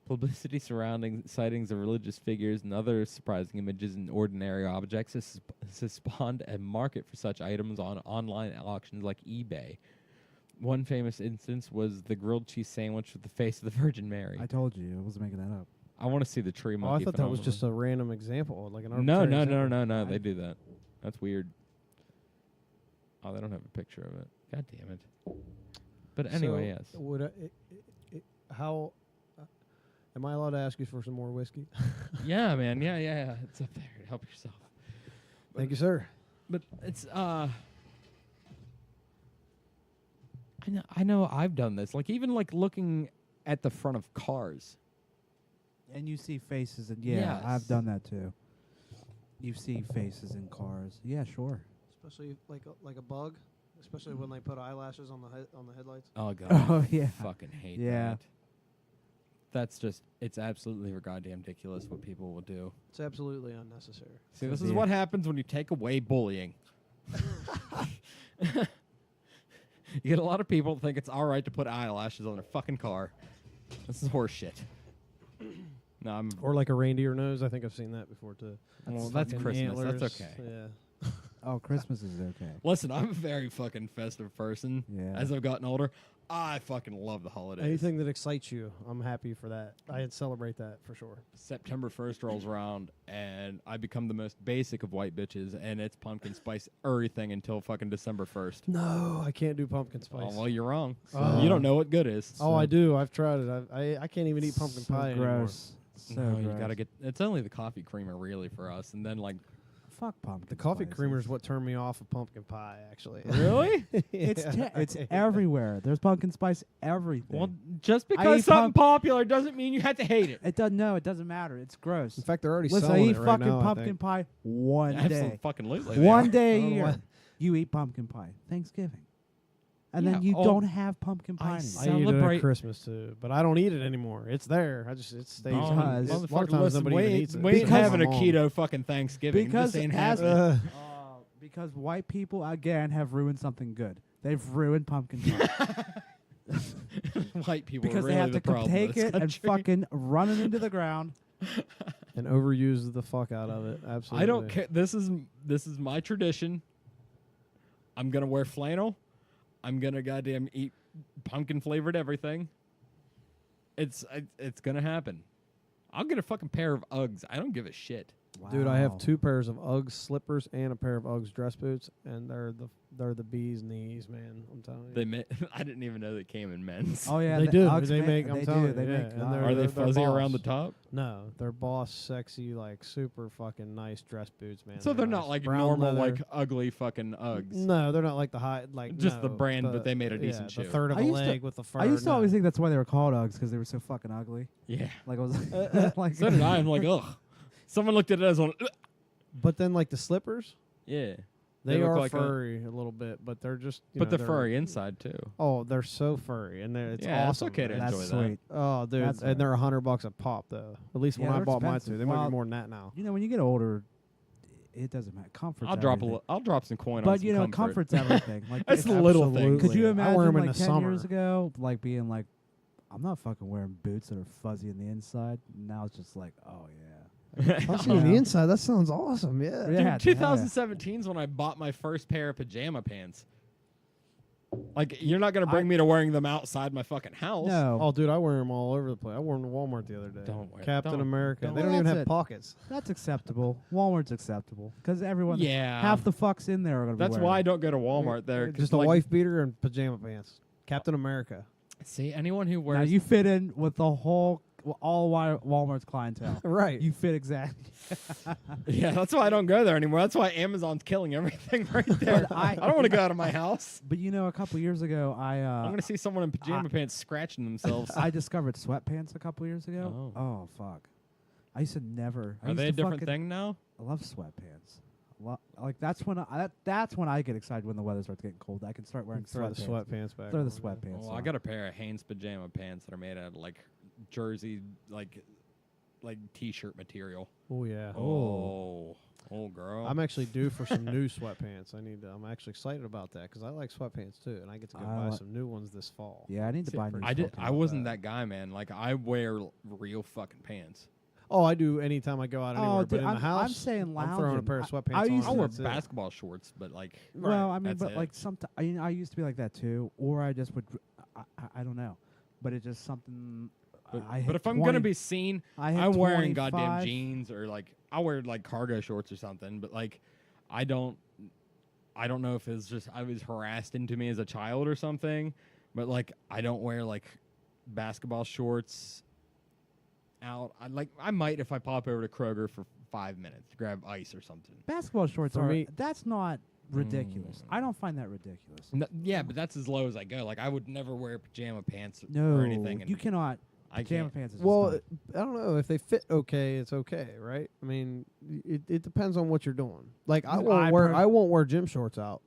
Publicity surrounding sightings of religious figures and other surprising images in ordinary objects has spawned a market for such items on online auctions like eBay. One famous instance was the grilled cheese sandwich with the face of the Virgin Mary. I told you I wasn't making that up. I want to see the tree Oh, I monkey. thought that was phenomenon. just a random example, like an No, arbitrary no, example. no, no, no. I- They do that. That's weird. Oh, they don't have a picture of it. God damn it. But anyway, So, yes. Would how am I allowed to ask you for some more whiskey? Yeah, man. Yeah. It's up there. Help yourself. Thank you, sir. But it's I know I've done this. Like even like looking at the front of cars. And you see faces, and yeah, I've Yes. done that too. You see faces in cars. Yeah, sure. Especially like a bug, especially when they put eyelashes on the headlights. Oh god. Oh, I yeah. fucking hate Yeah. that. That's just it's absolutely goddamn ridiculous what people will do. It's absolutely unnecessary. See, this is Yeah. what happens when you take away bullying. You get a lot of people think it's all right to put eyelashes on their fucking car. This is horse shit. No, I'm. Or like a reindeer nose. I think I've seen that before too. Well, that's Fucking Christmas. antlers. That's okay. Yeah. Oh, Christmas is okay. Listen, I'm a very fucking festive person. Yeah. As I've gotten older, I fucking love the holidays. Anything that excites you, I'm happy for that. I celebrate that for sure. September 1st rolls around, and I become the most basic of white bitches, and it's pumpkin spice everything until fucking December 1st. No, I can't do pumpkin spice. Oh, well, you're wrong. Oh. You don't know what good is. Oh, I do. I've tried it. I can't even eat pumpkin so pie anymore. gross. So No, gross. you gotta get. It's only the coffee creamer really for us, and then like. Fuck pumpkin. The coffee spice. creamer is what turned me off of pumpkin pie, actually. Really? It's Yeah. it's everywhere. There's pumpkin spice everything. Well, just I because eat something popular doesn't mean you have to hate it. it doesn't. No, it doesn't matter. It's gross. In fact, they're already Listen, I selling eat it right fucking now, I pumpkin think. pie one Absolutely day. fucking lately. One I day a don't know year. why. You eat pumpkin pie. Thanksgiving. And Yeah, then you oh, don't have pumpkin pie I anymore. I eat it Celebrate- at Christmas too, but I don't eat it anymore. It's there. It stays. Because- a lot of Motherfucker, times listen, nobody we even ain't, eats it. we ain't Because- having a My mom. keto fucking Thanksgiving. Because this ain't as- happening. Because white people again have ruined something good. They've ruined pumpkin pie White people because are they really have the to problem in take this it and country. fucking run it into the ground. And overuse the fuck out of it. Absolutely. I don't care. This is my tradition. I'm gonna wear flannel. I'm gonna goddamn eat pumpkin flavored everything. It's gonna happen. I'll get a fucking pair of Uggs. I don't give a shit. Dude, I have Wow. 2 pairs of Uggs slippers and a pair of Uggs dress boots, and they're the bee's knees, man. I'm telling you. I didn't even know they came in men's. Oh yeah, They the do. Uggs They ma- make. I'm they telling do. you, They yeah, make. and uh, they're- Are they they're fuzzy around the boss. top? No, they're boss, sexy, like super fucking nice dress boots, man. So they're not nice. like Brown normal, leather. like ugly fucking Uggs. No, they're not like the high, like Just the no, brand, but they made a yeah, decent the shoe. third of I a used to- leg with the fur. I used to no. always think that's why they were called Uggs because they were so fucking ugly. Yeah. Like I was like, So did I. I'm like, ugh. Someone looked at it as one. Ugh. But then, like the slippers, Yeah. they look are like a- furry a little bit, but they're just. But they're furry inside too. Oh, they're so furry, and it's Yeah, it's awesome. okay to man. that's enjoy that. sweet. Oh, dude, That's and they're $100 a pop though. At least Yeah, when I they're bought mine expensive. too, they might Well, be more than that now. You know, when you get older, it doesn't matter. Comfort. I'll drop some coin on But some you know, comfort. comfort's everything. Like That's it's the little thing. Absolutely. Could you I imagine wear 'em in like the 10 summer. years ago, like being like, I'm not fucking wearing boots that are fuzzy on the inside. Now it's just like, oh yeah. Fuzzy on the inside, that sounds awesome. Yeah. Yeah. Dude, 2017 is when I bought my first pair of pajama pants. Like, you're not gonna bring me to wearing them outside my fucking house. No, Oh, dude, I wear them all over the place. I wore them to Walmart the other day. Don't wear- Captain don't- America. don't- They don't Well, even that's have it. pockets. that's acceptable. Walmart's acceptable because everyone, Yeah. half the fucks in there are gonna. That's be why I wearing don't go to Walmart there. 'Cause, Just a like, wife beater and pajama pants. Captain America. See, anyone who Now wears you fit in with the whole all Walmart's clientele. Right. You fit exactly. yeah, that's why I don't go there anymore. That's why Amazon's killing everything right there. But I don't want to go out of my house. But you know, a couple years ago, I'm gonna see someone in pajama pants scratching themselves. I discovered sweatpants a couple years ago. Oh fuck! I used to never. I Are used they to a different fucking- thing now? I love sweatpants. Like that's when that's when I get excited when the weather starts getting cold. I can start wearing Throw the sweatpants. sweatpants back. Throw the on, yeah. sweatpants. Well, I on. got a pair of Hanes pajama pants that are made out of like jersey, like t-shirt material. Oh yeah. Oh, girl. I'm actually due for some new sweatpants. I'm actually excited about that because I like sweatpants too, and I get to go I buy li- some new ones this fall. Yeah, I need to Sit buy for new. a I wasn't that guy, man. Like, I wear real fucking pants. Oh, I do anytime I go out anywhere, dude, but in I'm, the house, I'm saying I'm lounging. throwing a pair of sweatpants I on. used I to- wear that's it. basketball shorts, but like, Well, I mean, that's but it. like sometimes I used to be like that too, or I just would. I don't know, but it's just something. I but hit if I'm gonna 20 be seen, hit I'm wearing goddamn 25. jeans or like I wear like cargo shorts or something. But like, I don't know if it's just I was harassed into me as a child or something. But like, I don't wear like basketball shorts out. I might if I pop over to Kroger for 5 minutes to grab ice or something. Basketball shorts For are. me- That's not ridiculous. I don't find that ridiculous. Yeah, but that's as low as I go. Like, I would never wear pajama pants No, or anything. And you cannot. I Pajama can't. pants is just Well, not- I don't know if they fit okay. It's okay, right? I mean, it depends on what you're doing. Like I I won't wear gym shorts out.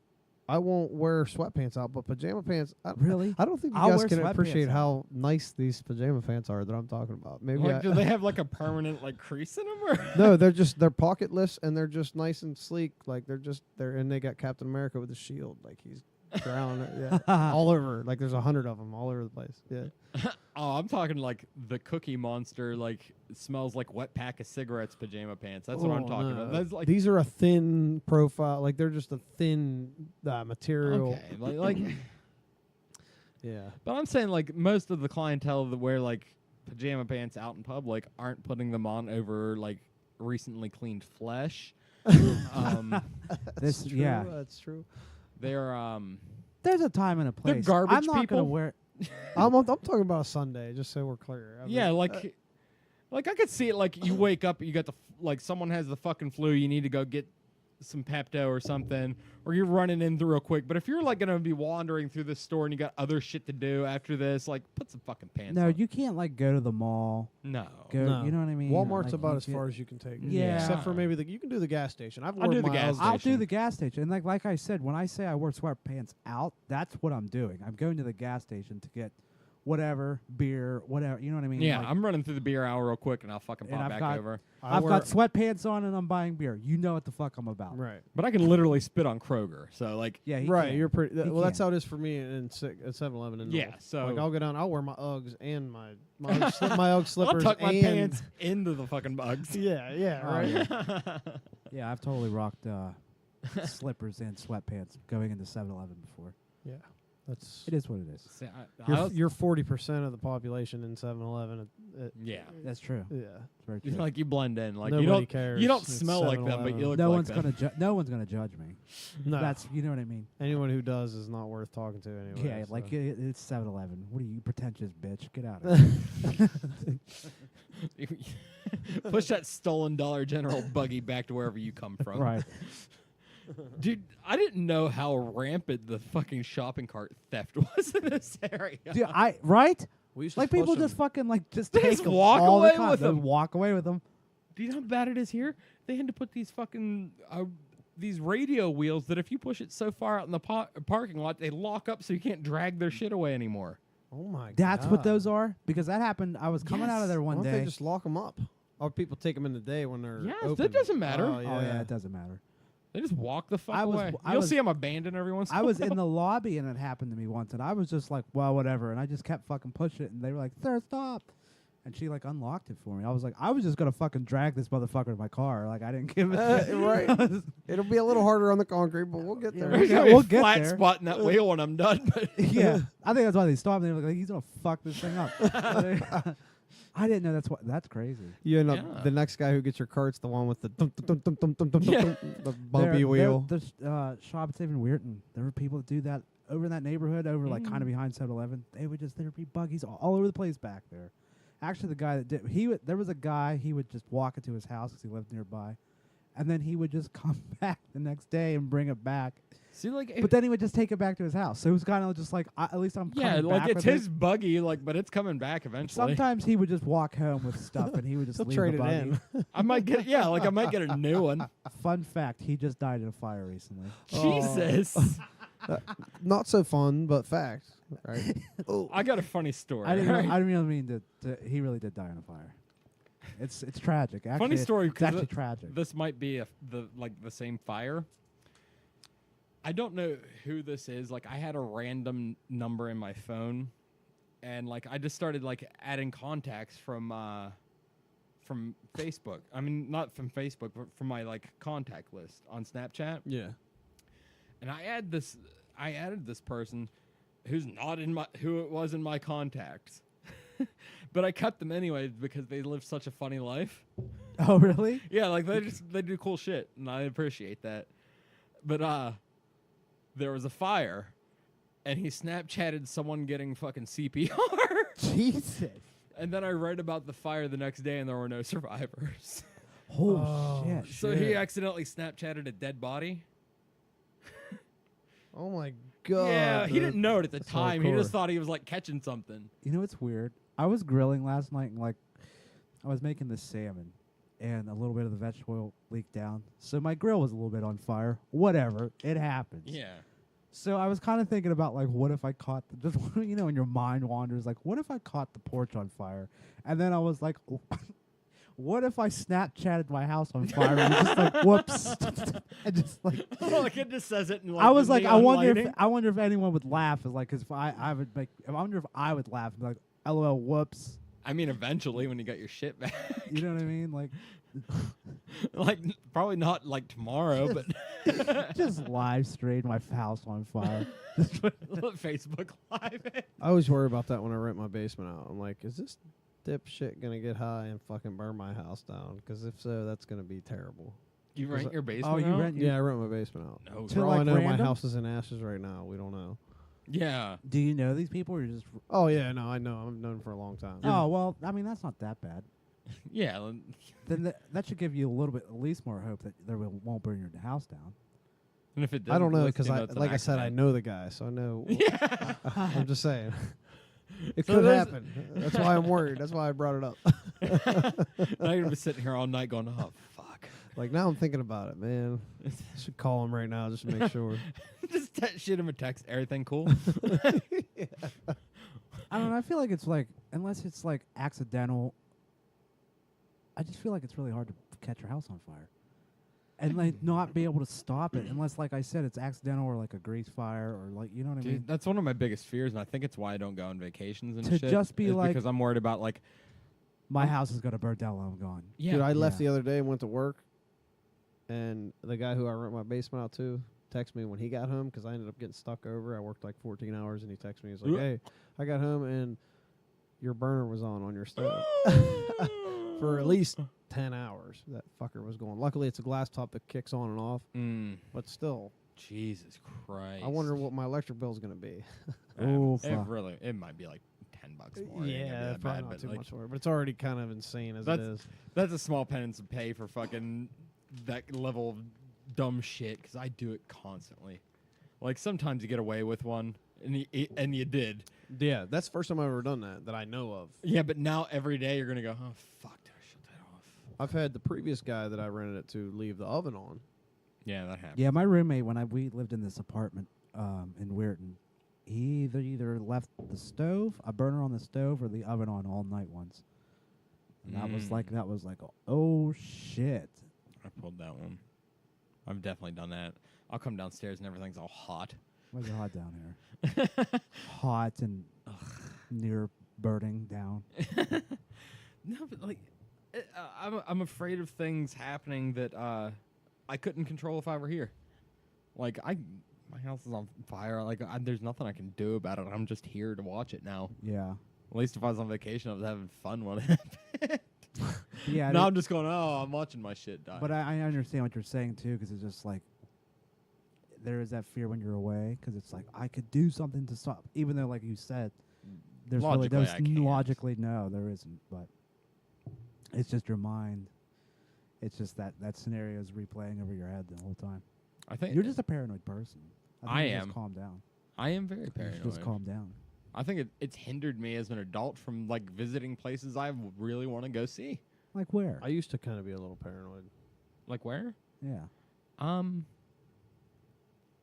I won't wear sweatpants out, but pajama pants. Really? I don't think you I'll guys wear can sweatpants appreciate out. how nice these pajama pants are that I'm talking about. Maybe Like, do they have like a permanent like crease in them? Or no, they're pocketless and they're just nice and sleek. Like and they got Captain America with a shield. Like he's drowning it, yeah, all over. Like there's 100 of them all over the place. Yeah. Oh, I'm talking like the Cookie Monster, like it smells like wet pack of cigarettes pajama pants. That's what I'm Oh, talking no. about. That's like These are a thin profile. Like they're just a thin material. okay, like Yeah. but I'm saying like most of the clientele that wear like pajama pants out in public aren't putting them on over like recently cleaned flesh. This, That's true. yeah. That's true. They're There's a time and a They're place. garbage I'm not gonna people. wear. I'm talking about a Sunday, just so we're clear. I mean, yeah, like I could see it like you wake up, you got like someone has the fucking flu, you need to go get some Pepto or something, or you're running in through real quick. But if you're like gonna be wandering through the store and you got other shit to do after this, like put some fucking pants No, on. you can't like go to the mall. No. Go, No. you know what I mean? Walmart's Like, about you as can't- far as you can take. Yeah. Except for maybe you can do the gas station. I've I'll worn do the my gas Uggs- I'll do station. the gas station, and like I said, when I say I wear sweatpants out, that's what I'm doing. I'm going to the gas station to get whatever beer, whatever. You know what I mean? Yeah, Like, I'm running through the beer aisle real quick and I'll fucking And pop I've back got- over. I've wear- got sweatpants on and I'm buying beer. You know what the fuck I'm about. right. But I can literally spit on Kroger. So like Yeah. He Right, can't. you're pretty. He Well, that's can't. how it is for me at 7-Eleven. And yeah, so like I'll go down. I'll wear my Uggs and my Ugg I'll slippers. tuck my and pants into the fucking bugs. Yeah, yeah, Oh, right. yeah. Yeah, I've totally rocked slippers and sweatpants going into 7-Eleven before. Yeah, that's It is what it is. See, I was- you're 40% of the population in 7-Eleven. yeah. That's true. Yeah, It's very You true. like you blend in, like nobody you don't cares. you don't It's smell like them, but 7-Eleven. you look no like one's them. gonna no one's gonna judge me. No, That's you know what I mean. anyone who does is not worth talking to anyway. Yeah, so. like it's 7-Eleven. What are you pretentious bitch? Get out of here. Push that stolen Dollar General buggy back to wherever you come from. Right. Dude, I didn't know how rampant the fucking shopping cart theft was in this area. Dude, right? we used to Like people push just 'em. fucking like just They take just 'em walk all away the time. with They 'em. walk away with them. Do you know how bad it is here? They had to put these fucking these radio wheels that if you push it so far out in the parking lot, they lock up so you can't drag their shit away anymore. Oh my god, That's what those are? Because that happened. I was coming out of there Why one don't day. they just lock them up? Or people take them in the day when they're Yes, open. that doesn't matter. Oh Oh yeah, it doesn't matter. They just walk the fuck I was- away. I You'll was- see them abandoned every once in a I while. was in the lobby and it happened to me once, and I was just like, well, whatever. And I just kept fucking pushing it, and they were like, sir, stop. And she like unlocked it for me. I was like, I was just gonna fucking drag this motherfucker to my car. Like I didn't give a shit. Right. It'll be a little harder on the concrete, but we'll get there. There's Yeah, gonna be we'll a get flat there. spot in that wheel when I'm done. But Yeah, I think that's why they stopped. They were like, he's gonna fuck this thing up. I didn't know that's crazy. You end up Yeah. the next guy who gets your cart's the one with the dum, dum, dum, dum, dum, dum, Yeah. dum, the bumpy wheel. The shop it's even weird, and there were people that do that over in that neighborhood, over like kind of behind 7-Eleven. There would be buggies all over the place back there. Actually, the guy that did there was a guy, he would just walk into his house because he lived nearby, and then he would just come back the next day and bring it back. see, like, But then he would just take it back to his house. So it was kind of just like, at least I'm yeah, coming like back it's with his it. buggy, like, but it's coming back eventually. Sometimes he would just walk home with stuff, and he would just He'll leave trade the it buggy. in. I might get, yeah, like I might get a new one. Fun fact: he just died in a fire recently. Jesus, Not so fun, but fact. Right? I got a funny story. I didn't really mean to. He really did die in a fire. It's tragic. Actually, Funny story, It's 'cause actually tragic. This might be the same fire. I don't know who this is. Like, I had a random number in my phone, and like I just started like adding contacts from Facebook. I mean, not from Facebook, but from my like contact list on Snapchat. Yeah. And I added this person who's not in who it was in my contacts. But I kept them anyways because they live such a funny life. Oh, really? Yeah, like they do cool shit, and I appreciate that. But there was a fire, and he Snapchatted someone getting fucking CPR. Jesus. And then I read about the fire the next day, and there were no survivors. Oh, shit. So he accidentally Snapchatted a dead body. Oh my god. Yeah, he didn't know it at the That's time. He just hardcore. thought he was like catching something. You know what's weird? I was grilling last night, and like, I was making this salmon, and a little bit of the vegetable oil leaked down. So my grill was a little bit on fire. Whatever, it happens. Yeah. So I was kind of thinking about like, what if I caught the, just you know, when your mind wanders, like, what if I caught the porch on fire? And then I was like, what if I Snapchatted my house on fire and just like, whoops, and just like, Like it just says it in like I was the like, neon I lighting. wonder if anyone would laugh, is like, cause if I would make, I wonder if I would laugh and be like, LOL, whoops. I mean, eventually when you got your shit back. You know what I mean? Like, Like probably not like tomorrow, but just live stream my house on fire. Facebook Live. I always worry about that when I rent my basement out. I'm like, is this dipshit gonna get high and fucking burn my house down? Because if so, that's gonna be terrible. You rent your basement? Oh, you out? rent? Yeah, I rent my basement out. No. To For all like I know, my random? house is in ashes right now. We don't know. Yeah. Do you know these people, or you're just? Oh yeah, no, I know. I've known them for a long time. Oh well, I mean that's not that bad. Yeah. Then that should give you a little bit, at least more hope that there won't burn your house down. And if it I don't doesn't, know let's because say I, that's an like I said, I accident. know the guy, so I know. Yeah. I'm just saying, it So could there's- happen. That's why I'm worried. That's why I brought it up. Now you're gonna be sitting here all night going, "Oh fuck." Like now I'm thinking about it, man. I should call him right now just to make sure. Just shoot him a text. Everything cool? I don't know. I feel like it's like, unless it's like accidental, I just feel like it's really hard to catch your house on fire. And like not be able to stop it unless, like I said, it's accidental or like a grease fire or like, you know what I Dude, mean? that's one of my biggest fears, and I think it's why I don't go on vacations and To shit. just be is like- because I'm worried about like, My house is gonna burn down while I'm gone. yeah, Dude, I left Yeah. the other day and went to work, and the guy who I rent my basement out to texted me when he got home because I ended up getting stuck over. I worked like 14 hours, and he texted me. He's like, "Hey, I got home and your burner was on your stove for at least 10 hours. That fucker was going. Luckily, it's a glass top that kicks on and off, but still, Jesus Christ. I wonder what my electric bill is going to be. Oh, it fuck. really, it might be like $10 more. It ain't gonna be that probably bad, not but, too like, much more, but it's already kind of insane as it is. That's a small penance to pay for fucking that level of dumb shit, because I do it constantly. Like sometimes you get away with one, and you did. Yeah, that's the first time I've ever done that I know of. Yeah, but now every day you're gonna go, oh fuck, did I shut that off? I've had the previous guy that I rented it to leave the oven on. Yeah, that happens. Yeah, my roommate, when we lived in this apartment in Weirton, he either left the stove, a burner on the stove, or the oven on all night once. And that was like, oh shit. I pulled that one. I've definitely done that. I'll come downstairs and everything's all hot. Why is it hot down here? Hot and near burning down. No, but like, I'm afraid of things happening that I couldn't control if I were here. Like my house is on fire. Like there's nothing I can do about it. I'm just here to watch it now. Yeah. At least if I was on vacation, I was having fun when it happened. Yeah. Now I'm just going, oh, I'm watching my shit die. But I understand what you're saying too, because it's just like there is that fear when you're away, because it's like I could do something to stop, even though, like you said, there's Logically, really I can't. logically no, there isn't. But it's just your mind. It's just that scenario is replaying over your head the whole time. I think You're just a paranoid person. I think you am. Just calm down. I am very You paranoid. should just calm down. I think it's hindered me as an adult from like visiting places I really want to go see. Like where? I used to kind of be a little paranoid. Like where? Yeah.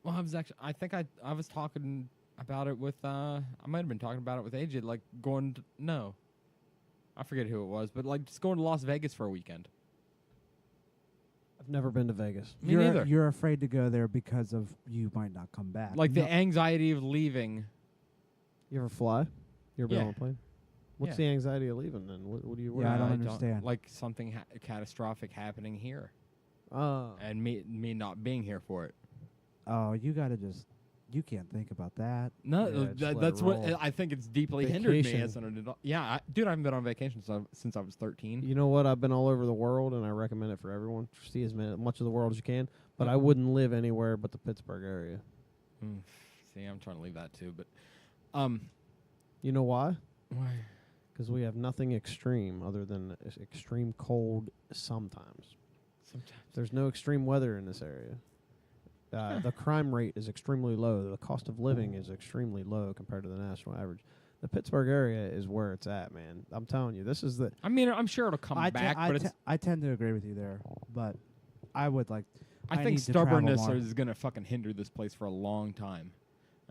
Well, I think I was talking about it with I might have been talking about it with AJ, like going to, no. I forget who it was, but like just going to Las Vegas for a weekend. I've never been to Vegas. Me neither. You're afraid to go there because of you might not come back. Like No. the anxiety of leaving. You ever fly? You ever been Yeah. on a plane? What's Yeah. the anxiety of leaving then? What do you worry Yeah, I don't about? understand. Like something catastrophic happening here, Oh. and me not being here for it. Oh, you gotta just. You can't think about that. No, Yeah, just let that's it what roll. I think it's deeply hindered me Vacation. as an adult. Yeah, dude, I haven't been on vacation since I was 13. You know what? I've been all over the world, and I recommend it for everyone. See as much of the world as you can. But I wouldn't live anywhere but the Pittsburgh area. See, I'm trying to leave that too, but You know why? why? Because we have nothing extreme other than extreme cold sometimes. Sometimes. There's no extreme weather in this area. The crime rate is extremely low. The cost of living is extremely low compared to the national average. The Pittsburgh area is where it's at, man. I'm telling you, this is the. I mean, I'm sure it'll come back, but it's. I tend to agree with you there, but I would like. I think need to travel stubbornness more. is going to fucking hinder this place for a long time,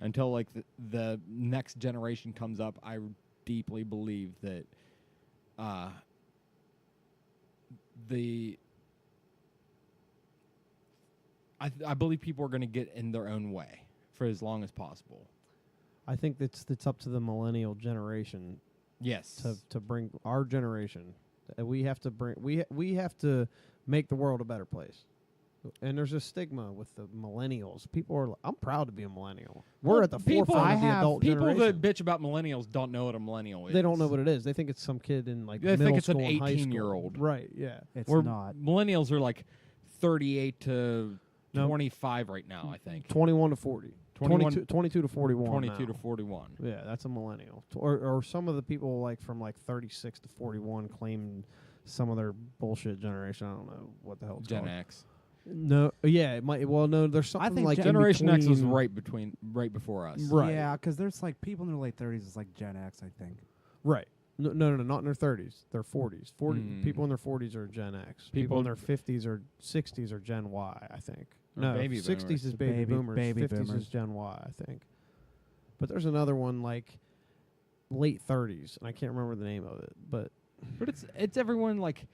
until like the next generation comes up. I deeply believe that I believe people are going to get in their own way for as long as possible. I think it's up to the millennial generation Yes. to bring our generation. We have to bring we have to make the world a better place. And there's a stigma with the millennials. People are. I'm proud to be a millennial. We're at the forefront of the adult people generation. that bitch about millennials don't know what a millennial is. They don't know what it is. They think it's some kid in like They middle think it's an school and high school. 18-year-old. Right? Yeah. It's We're not. Millennials are like 38 to No. 25 right now, I think. 21 to 40. 21 22 to 41. 22 now. to 41. Yeah, that's a millennial. Or some of the people like from like 36 to 41 claim some of their bullshit generation. I don't know what the hell it's Gen called. X. No, yeah, it might. Well, no, there's something think like in Generation X was between- right before us. Right. Yeah, because there's like people in their late 30s. It's like Gen X, I think. Right. No, not in their 30s. Their 40s. 40 Mm. people in their 40s are Gen X. People in their 50s or 60s are Gen Y, I think. Or No, baby 60s boomers. is baby boomers. baby 50s boomers. is Gen Y, I think. But there's another one like late 30s, and I can't remember the name of it. But But it's everyone like.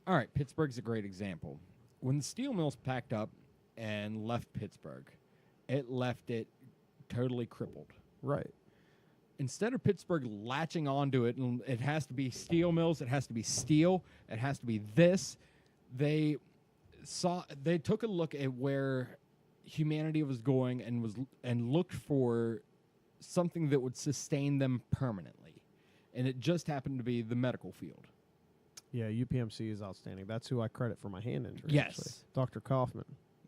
All right, Pittsburgh's a great example. When the steel mills packed up and left Pittsburgh, it left it totally crippled. right. Instead of Pittsburgh latching onto it, and it has to be steel mills, it has to be steel, it has to be this, they took a look at where humanity was going and looked for something that would sustain them permanently, and it just happened to be the medical field. Yeah, UPMC is outstanding. That's who I credit for my hand injury. Yes. actually. Dr. Kaufman.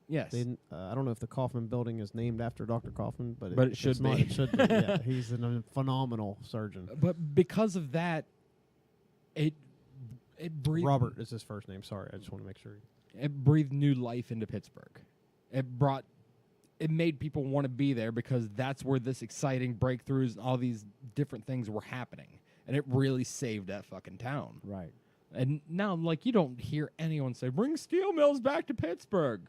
Yes, I don't know if the Kaufman building is named after Dr. Kaufman, but But it if should it's not, be. it should be. Yeah, he's a phenomenal surgeon. but because of that, it breathed Robert is his first name. Sorry, I just want to make sure. it breathed new life into Pittsburgh. It made people want to be there because that's where this exciting breakthroughs and all these different things were happening. And it really saved that fucking town. Right. And now, like, you don't hear anyone say, bring steel mills back to Pittsburgh.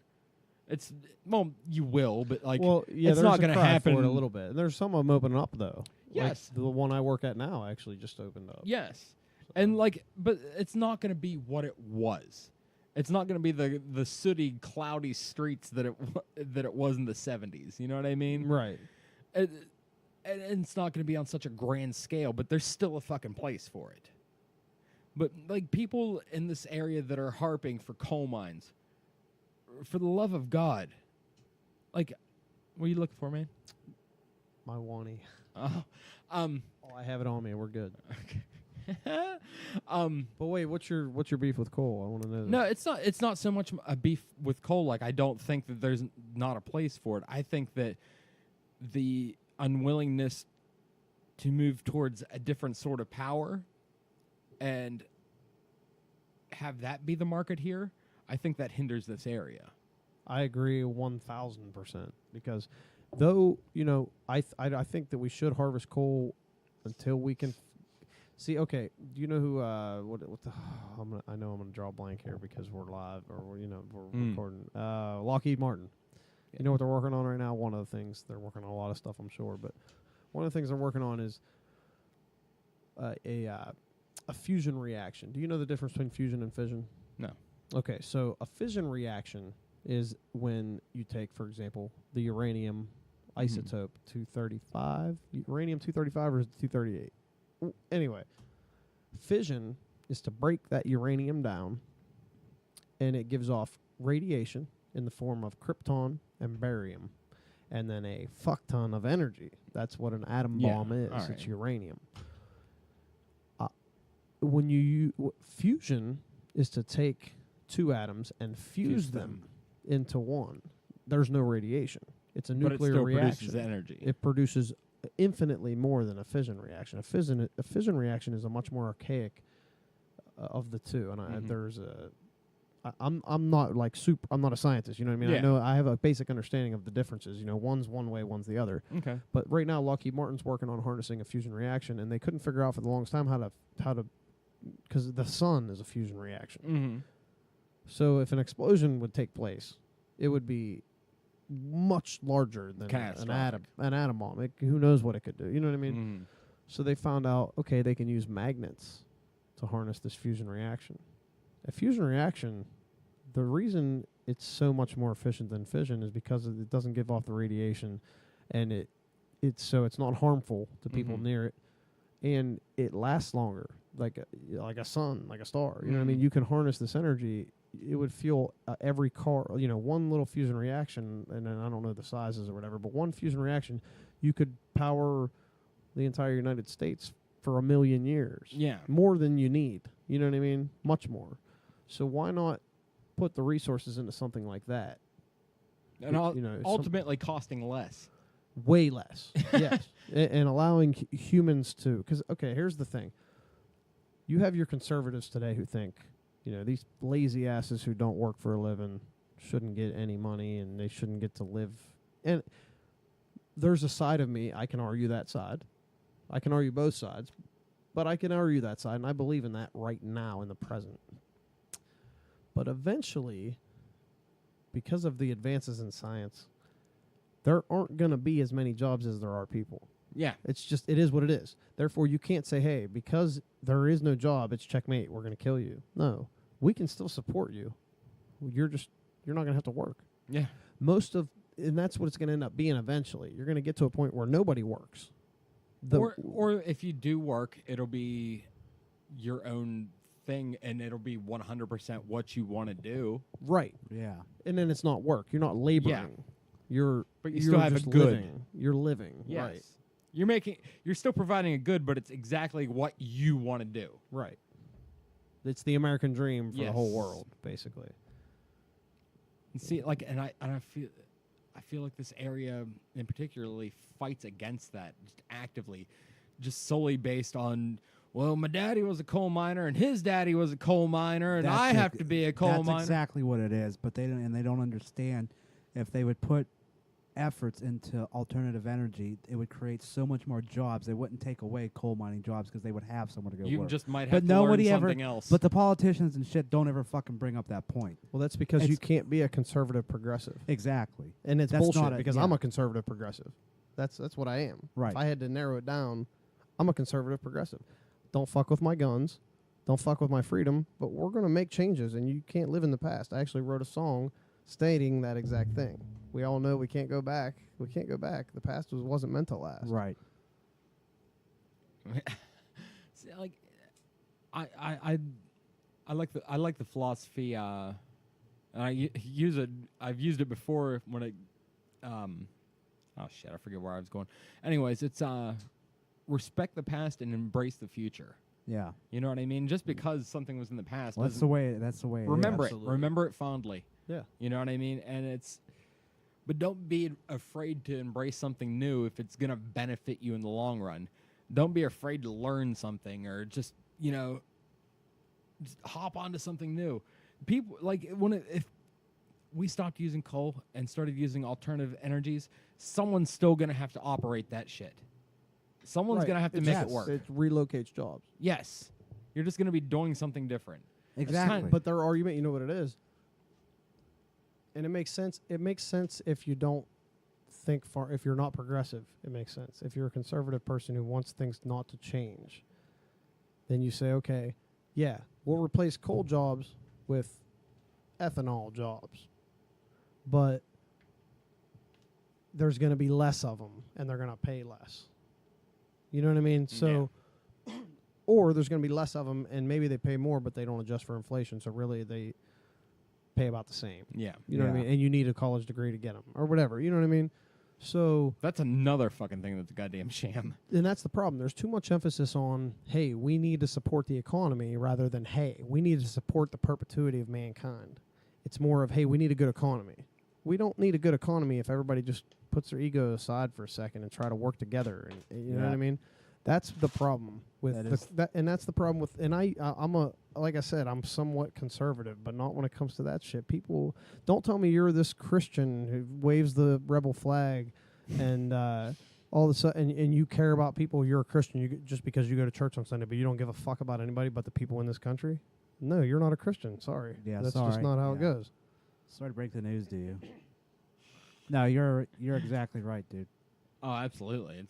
Well, you will, but, like, Well, yeah, it's there's not a going to cry happen. for it a little bit. And there's some of them opening up, though. Yes. Like the one I work at now actually just opened up. Yes. And, like, but it's not going to be what it was. It's not going to be the sooty, cloudy streets that it was in the 70s. You know what I mean? Right. And it's not going to be on such a grand scale, but there's still a fucking place for it. But like people in this area that are harping for coal mines, for the love of God, like, what are you looking for, man? My wanty. Oh, Oh, I have it on me. We're good. okay. But wait, what's your beef with coal? I want to know. This. No, it's not so much a beef with coal. Like, I don't think that there's not a place for it. I think that the unwillingness to move towards a different sort of power and have that be the market here, I think that hinders this area. I agree 1,000% because though, I think that we should harvest coal until we can see. Okay, do you know who? What the? I know I'm gonna draw a blank here because we're live or we're recording. Lockheed Martin. Yeah. You know what they're working on right now? One of the things they're working on a lot of stuff, I'm sure, but one of the things they're working on is a fusion reaction. Do you know the difference between fusion and fission? No. Okay, so a fission reaction is when you take, for example, the uranium isotope 235, uranium 235 or is it 238? Anyway, fission is to break that uranium down, and it gives off radiation in the form of krypton and barium, and then a fuck ton of energy. That's what an atom bomb is. All right. It's uranium. Fusion is to take two atoms and fuse them into one. There's no radiation. It's a nuclear but it still reaction. produces energy. It produces infinitely more than a fission reaction. A fission reaction is a much more archaic of the two. And I'm not like I'm not a scientist. You know what I mean? Yeah. I know I have a basic understanding of the differences. One's one way, one's the other. Okay. But right now, Lockheed Martin's working on harnessing a fusion reaction, and they couldn't figure out for the longest time how to, because the sun is a fusion reaction. Mm-hmm. So if an explosion would take place, it would be much larger than an atom bomb. Who knows what it could do? You know what I mean? Mm-hmm. So they found out, okay, they can use magnets to harness this fusion reaction. A fusion reaction, the reason it's so much more efficient than fission is because it doesn't give off the radiation, and it's not harmful to people near it, and it lasts longer, like a sun, like a star. You know what I mean? You can harness this energy. It would fuel every car. One little fusion reaction, and then I don't know the sizes or whatever, but one fusion reaction, you could power the entire United States for 1 million years. Yeah. More than you need. You know what I mean? Much more. So why not put the resources into something like that? And ultimately costing less. Way less. Yes. And allowing humans to. Because, okay, here's the thing. You have your conservatives today who think, these lazy asses who don't work for a living shouldn't get any money and they shouldn't get to live. And there's a side of me, I can argue that side. I can argue both sides. But I can argue that side, and I believe in that right now in the present. But eventually, because of the advances in science, there aren't going to be as many jobs as there are people. Yeah. It is what it is. Therefore, you can't say, hey, because there is no job, it's checkmate, we're going to kill you. No. We can still support you. You're not going to have to work. Yeah. And that's what it's going to end up being eventually. You're going to get to a point where nobody works. Or if you do work, it'll be your own thing, and it'll be 100% what you want to do. Right. Yeah. And then it's not work. You're not laboring. Yeah. But you still you're have a just good. Living. You're living. Yes. Right. You're still providing a good, but it's exactly what you want to do. Right. It's the American dream for the whole Yes. world, basically. And see, I feel like this area in particularly fights against that just actively, just solely based on, well, my daddy was a coal miner and his daddy was a coal miner and I have to be a coal miner. That's exactly what it is, but they don't understand if they would put efforts into alternative energy, it would create so much more jobs. They wouldn't take away coal mining jobs because they would have somewhere to go You work. just might But have to nobody learn ever, something else. But the politicians and shit don't ever fucking bring up that point. Well, that's because you It's- can't be a conservative progressive. Exactly. And it's That's bullshit not because yeah. I'm a conservative progressive. That's what I am. Right. If I had to narrow it down, I'm a conservative progressive. Don't fuck with my guns. Don't fuck with my freedom. But we're going to make changes, and you can't live in the past. I actually wrote a song stating that exact thing. We all know we can't go back. We can't go back. The past wasn't meant to last. Right. See, like, I like the philosophy. And use it. I've used it before when it. Oh shit! I forget where I was going. Anyways, it's respect the past and embrace the future. Yeah. You know what I mean? Just because something was in the past, Well, that's the way. That's the way. remember it it. is. Absolutely. Remember it fondly. Yeah. You know what I mean? And but don't be afraid to embrace something new if it's gonna benefit you in the long run. Don't be afraid to learn something or just just hop onto something new. People like if we stopped using coal and started using alternative energies, someone's still gonna have to operate that shit. Someone's Right. gonna have to It make just- it work. It relocates jobs. Yes, you're just gonna be doing something different. Exactly. But their argument, you know what it is, and it makes sense. It makes sense if you don't think far. If you're not progressive, it makes sense. If you're a conservative person who wants things not to change, then you say, okay, yeah, we'll replace coal jobs with ethanol jobs, but there's going to be less of them, and they're going to pay less. You know what I mean? So. Or there's going to be less of them, and maybe they pay more, but they don't adjust for inflation. So really, they pay about the same. Yeah, You know what I Yeah. mean? And you need a college degree to get them, or whatever. You know what I mean? So, that's another fucking thing that's a goddamn sham. and that's the problem. There's too much emphasis on, hey, we need to support the economy, rather than, hey, we need to support the perpetuity of mankind. It's more of, hey, we need a good economy. We don't need a good economy if everybody just puts their ego aside for a second and try to work together. And you know what I mean? That's the problem with and that's the problem with. And like I said, I'm somewhat conservative, but not when it comes to that shit. People don't tell me you're this Christian who waves the rebel flag, and all of a sudden, and you care about people. You're a Christian just because you go to church on Sunday, but you don't give a fuck about anybody but the people in this country. No, you're not a Christian. Sorry, Yeah, that's sorry. just not how it Yeah. goes. Sorry to break the news to you. No, you're exactly right, dude. Oh, absolutely.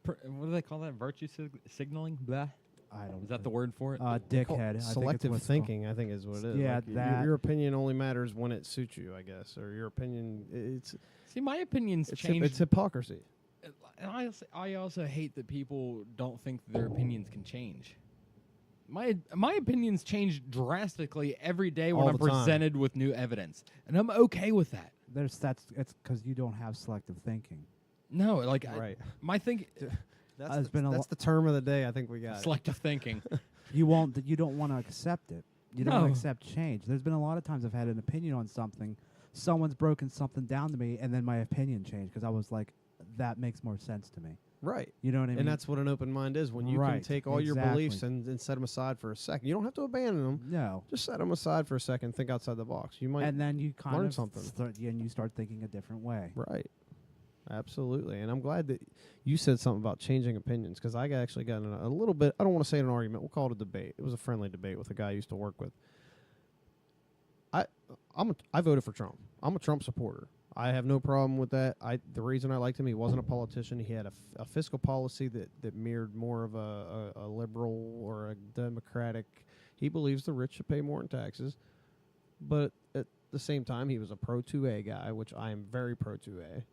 What do they call that? Virtue signaling? Blah. I don't. Is that the word for it? Dickhead? I think it's Selective what's thinking, I think, is what it is. Yeah, Like, that- your opinion only matters when it suits you, I guess, or your opinion. See, my opinions It's change. it's hypocrisy. And I also hate that people don't think their opinions can change. My opinions change drastically every day when All I'm the time. presented with new evidence, and I'm okay with that. It's because you don't have selective thinking. No, like Right. my think It's been a That's the term of the day. I think we got. selective thinking. You don't want to accept it. You don't want No. to accept change. There's been a lot of times I've had an opinion on something. Someone's broken something down to me, and then my opinion changed because I was like, that makes more sense to me. Right. You know what I mean? And that's what an open mind is, when you can Right, take all your beliefs exactly. and set them aside for a second. You don't have to abandon them. No. Just set them aside for a second. Think outside the box. You might. And then you kind learn of something. and you start thinking a different way. Right. Absolutely. And I'm glad that you said something about changing opinions, because I actually got in a little bit. I don't want to say an argument. We'll call it a debate. It was a friendly debate with a guy I used to work with. I voted for Trump. I'm a Trump supporter. I have no problem with that. The reason I liked him, he wasn't a politician. He had a fiscal policy that mirrored more of a liberal or a democratic. He believes the rich should pay more in taxes, but at the same time, he was a pro 2A guy, which I am very pro 2A,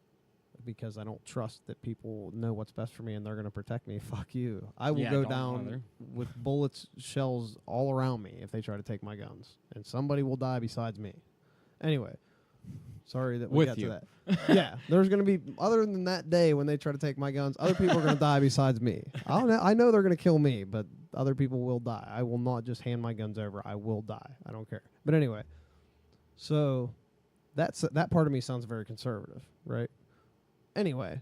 because I don't trust that people know what's best for me and they're going to protect me. Fuck you. I will Yeah, go don't down bother. with bullets, shells all around me if they try to take my guns, and somebody will die besides me. Anyway, sorry that we With got you. to that. Yeah, there's going to be, other than that day when they try to take my guns, other people are going to die besides me. I know they're going to kill me, but other people will die. I will not just hand my guns over. I will die. I don't care. But anyway, so that part of me sounds very conservative, right? Anyway,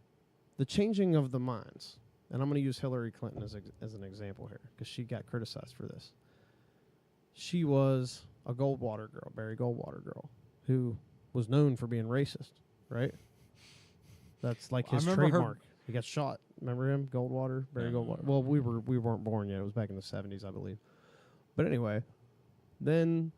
the changing of the minds, and I'm going to use Hillary Clinton as an example here, because she got criticized for this. She was a Goldwater girl, Barry Goldwater girl, who was known for being racist, right? That's like I his remember her- trademark. He got shot. Remember him? Goldwater? Barry No. Goldwater. Well, we weren't born yet. It was back in the 70s, I believe. But anyway, then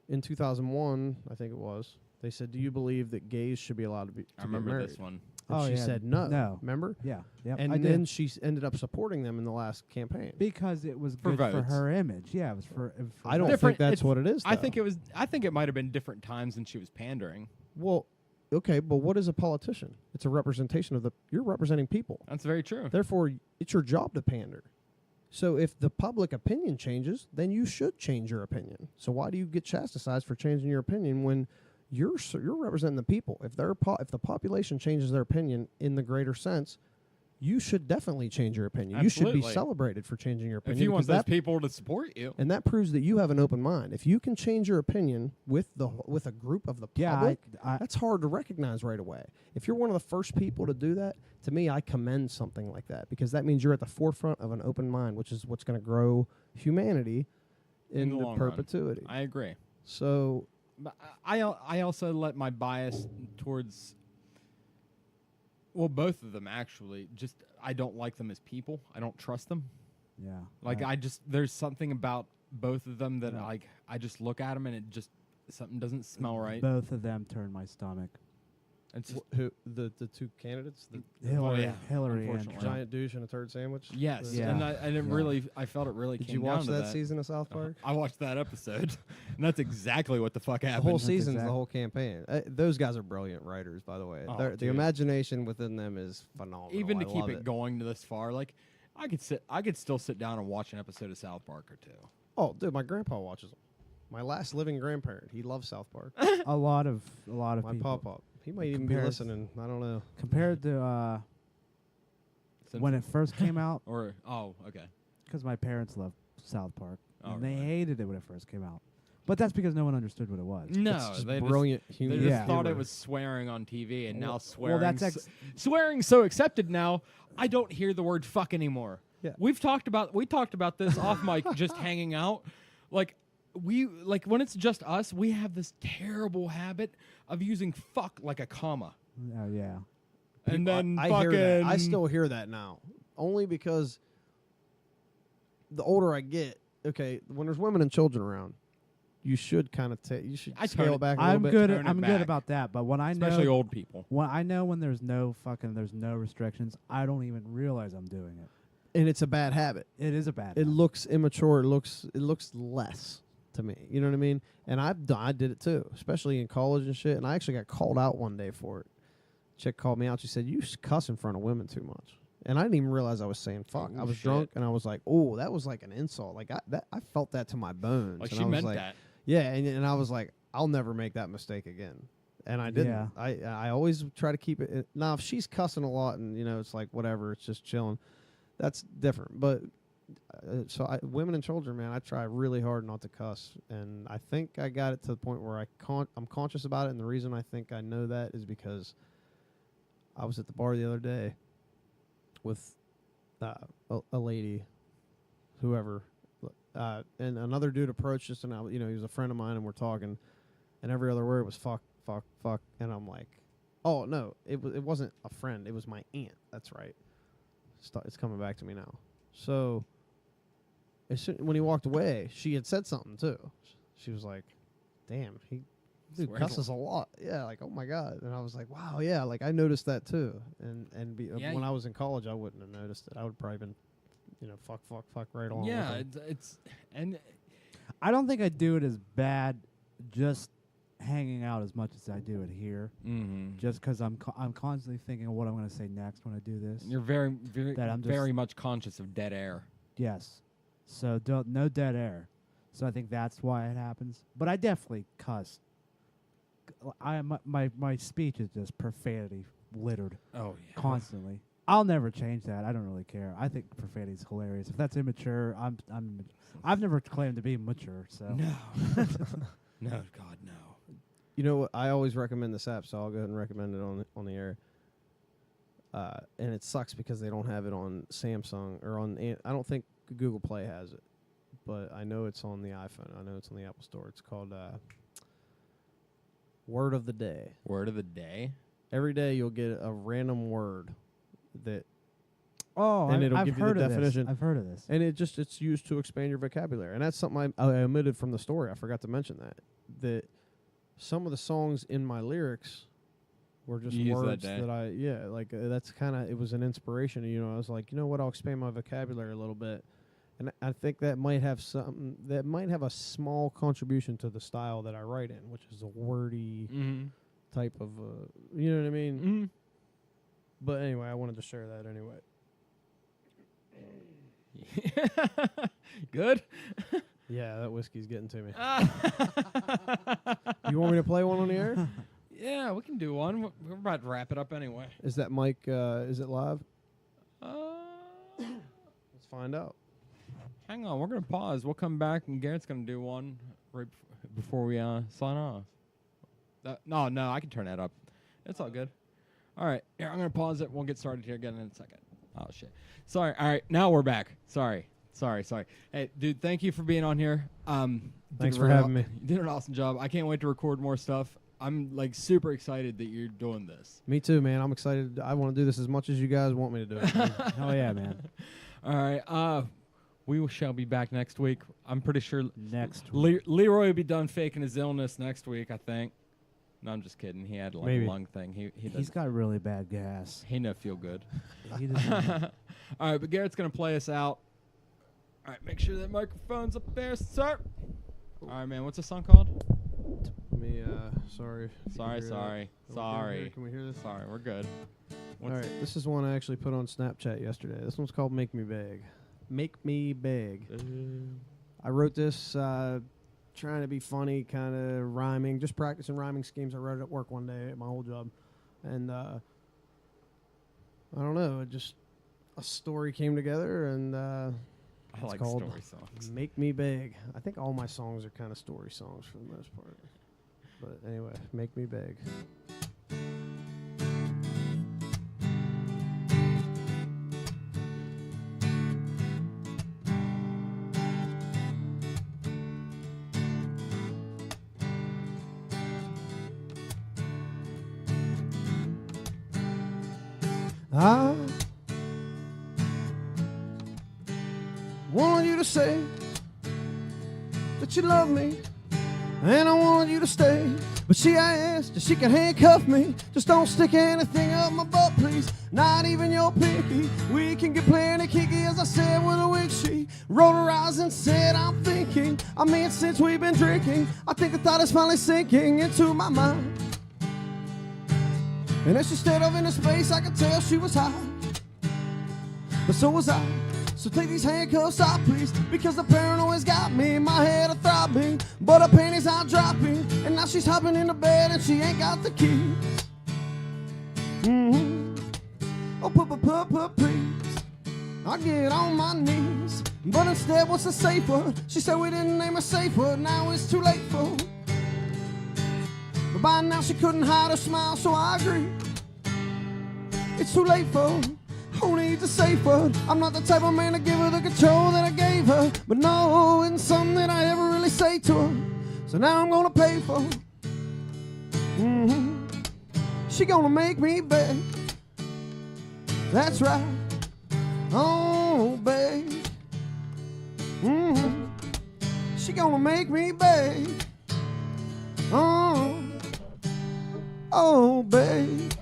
in 2001, I think it was, they said, "Do you believe that gays should be allowed to be I get remember married?" this one. And Oh, she yeah. said no. No. Remember? Yeah. Yep. And I then did. she ended up supporting them in the last campaign. Because it was For good for votes. her image. Yeah, it was for I don't Different- think that's it's- what it is. I though. think it might have been different times when she was pandering. Well, okay, but what is a politician? It's a representation of you're representing people. That's very true. Therefore, it's your job to pander. So if the public opinion changes, then you should change your opinion. So why do you get chastised for changing your opinion when you're representing the people? If if the population changes their opinion in the greater sense, you should definitely change your opinion. You should be Absolutely. celebrated for changing your opinion. If you want because those people to support you. and that proves that you have an open mind. If you can change your opinion with a group of the public, that's hard to recognize right away. If you're one of the first people to do that, to me, I commend something like that, because that means you're at the forefront of an open mind, which is what's going to grow humanity In the into long run. perpetuity. I agree. So But I also let my bias towards, well, both of them actually. Just I don't like them as people. I don't trust them. Yeah. Like there's something about both of them that Yeah. I just look at them and it just something doesn't smell right. Both of them turn my stomach. It's just, who the two candidates, the Hillary, yeah, Hillary, and unfortunately. Trump. giant douche and a turd sandwich? yes, Yeah. and it Yeah. really I felt it really Did came you watch down to that season of South Park? I watched that episode, and that's exactly what the fuck The happened. whole That's season's exact- the whole campaign. Those guys are brilliant writers, by the way. Oh, The dude. imagination within them is phenomenal. Even to I keep love it going to this far, like I could still sit down and watch an episode of South Park or two. Oh, dude, my grandpa watches them. My last living grandparent, he loves South Park. a lot of My people. pop. He might even be Compares- listening. I don't know. Compared to when it first came out, or okay. because my parents loved South Park, Oh, and they really? hated it when it first came out. But that's because no one understood what it was. No, It's just they brilliant Just, humor. they just Yeah. thought it humor. was swearing on TV, and now Well, swearing. that's swearing so accepted now. I don't hear the word "fuck" anymore. Yeah. we talked about this off mic, just hanging out. Like when it's just us, we have this terrible habit of using "fuck" like a comma, Oh yeah. and then I fucking. hear that. I still hear that now, only because the older I get, okay, when there's women and children around, you should kind of you should I scale turn it it- back a little I'm bit. good. turn it I'm good back. about that. But when I especially know old people. when there's no restrictions, I don't even realize I'm doing it. And it's a bad habit. It is a bad. It looks immature. It looks less to me. You know what I mean? And I did it too, especially in college and shit. And I actually got called out one day for it. Chick called me out. She said, "You cuss in front of women too much." And I didn't even realize I was saying fuck. Oh, I was shit. drunk, and I was like, "Oh, that was like an insult." Like I felt that to my bones. Like and she I was meant like, that. Yeah, and I was like, I'll never make that mistake again. And I didn't. Yeah. I always try to keep it. Now, if she's cussing a lot and, it's like whatever, it's just chilling, that's different. But women and children, man, I try really hard not to cuss. And I think I got it to the point where I'm conscious about it. And the reason I think I know that is because I was at the bar the other day with a lady, whoever, and another dude approached us, and he was a friend of mine, and we're talking, and every other word was fuck, fuck, fuck, and I'm like, oh no, it wasn't a friend, it was my aunt. That's right. It's coming back to me now. So, when he walked away, she had said something too. She was like, "Damn, he Swears cusses a lot." Yeah, like, oh my god. And I was like, wow, yeah, like I noticed that too. And Yeah, when I was in college, I wouldn't have noticed it. I would probably been, fuck, fuck, fuck right along. Yeah, with him. it's and I don't think I do it as bad, just hanging out as much as I do it here. mm-hmm. Just because I'm constantly thinking of what I'm going to say next when I do this. You're very, very, That I'm just- very much conscious of dead air. Yes. So no dead air. So I think that's why it happens. But I definitely cuss. My speech is just profanity littered Oh yeah. constantly. I'll never change that. I don't really care. I think profanity is hilarious. If that's immature, I've never claimed to be mature. So No. No, God, no. You know what? I always recommend this app, so I'll go ahead and recommend it on the air. And it sucks because they don't have it on Samsung or I don't think Google Play has it, but I know it's on the iPhone. I know it's on the Apple Store. It's called Word of the Day. Word of the day. Every day you'll get a random word that, and it'll I've give you the heard of definition. This. I've heard of this. and it's used to expand your vocabulary. And that's something I omitted from the story. I forgot to mention that some of the songs in my lyrics were just You used that words day. that's kind of, it was an inspiration. I was like, you know what, I'll expand my vocabulary a little bit. And I think that might have a small contribution to the style that I write in, which is a wordy Mm-hmm. type of, you know what I mean? Mm-hmm. But anyway, I wanted to share that anyway. Good? Yeah, that whiskey's getting to me. You want me to play one on the air? Yeah, we can do one. We're about to wrap it up anyway. Is that mic, is it live? Let's find out. Hang on, we're going to pause. We'll come back, and Garrett's going to do one right before we sign off. No, I can turn that up. It's all good. All right, here, I'm going to pause it. We'll get started here again in a second. Oh, shit. Sorry. All right, now we're back. Sorry. Hey, dude, thank you for being on here. Thanks for having me. You did an awesome job. I can't wait to record more stuff. I'm, like, super excited that you're doing this. Me too, man. I'm excited. I want to do this as much as you guys want me to do it. Hell yeah, man. All right, we shall be back next week. I'm pretty sure Next week. Leroy will be done faking his illness next week, I think. No, I'm just kidding. He had like Maybe. a lung thing. He's got really bad gas. He no feel good. He doesn't. All right, but Garrett's gonna play us out. All right, make sure that microphone's up there, sir. All right, man. What's the song called? Me, sorry. Sorry. Can we hear this? Sorry, we're good. All right, this is one I actually put on Snapchat yesterday. This one's called Make Me Beg. Make Me Beg. I wrote this trying to be funny, kind of rhyming, just practicing rhyming schemes. I wrote it at work one day at my old job. And I don't know, just a story came together, and I it's like called story songs. Make Me Beg. I think all my songs are kind of story songs for the most part. But anyway, Make Me Beg. I wanted you to say that you love me, and I wanted you to stay. But I asked if she could handcuff me. Just don't stick anything up my butt, please. Not even your pinky. We can get plenty kinky, as I said with a wig. She rolled her eyes and said, I'm thinking. I mean, since we've been drinking, I think the thought is finally sinking into my mind. And as she stared off into space, I could tell she was high. But so was I. So take these handcuffs off, please, because the paranoia's got me. My head a throbbing, but her panties are dropping. And now she's hopping into bed and she ain't got the keys. Oh, please. I get on my knees, but instead, what's the safe word? She said we didn't name a safe word. Now it's too late for. But by now she couldn't hide her smile, so I agree. It's too late for. Who needs a safe word? I'm not the type of man to give her the control that I gave her. But no, it's something that I ever really say to her. So now I'm gonna pay for. She gonna make me beg. That's right. Oh, babe. She gonna make me beg. Oh, babe.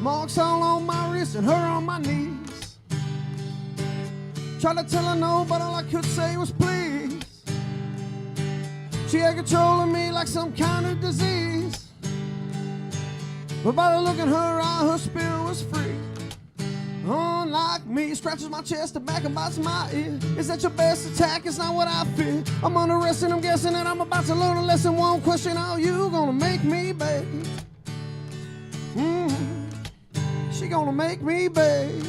Marks all on my wrist and her on my knees. Tried to tell her no, but all I could say was please. She had control of me like some kind of disease. But by the look in her eye, her spirit was free. Unlike me, scratches my chest, the back and bites my ear. Is that your best attack? It's not what I fear. I'm under arrest and I'm guessing that I'm about to learn a lesson. One question, are you gonna make me beg? She gonna make me beg.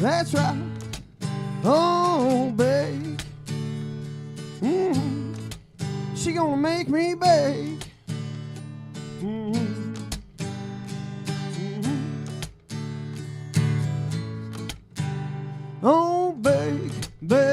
That's right. Oh, babe. She gonna make me beg. Oh, babe, babe.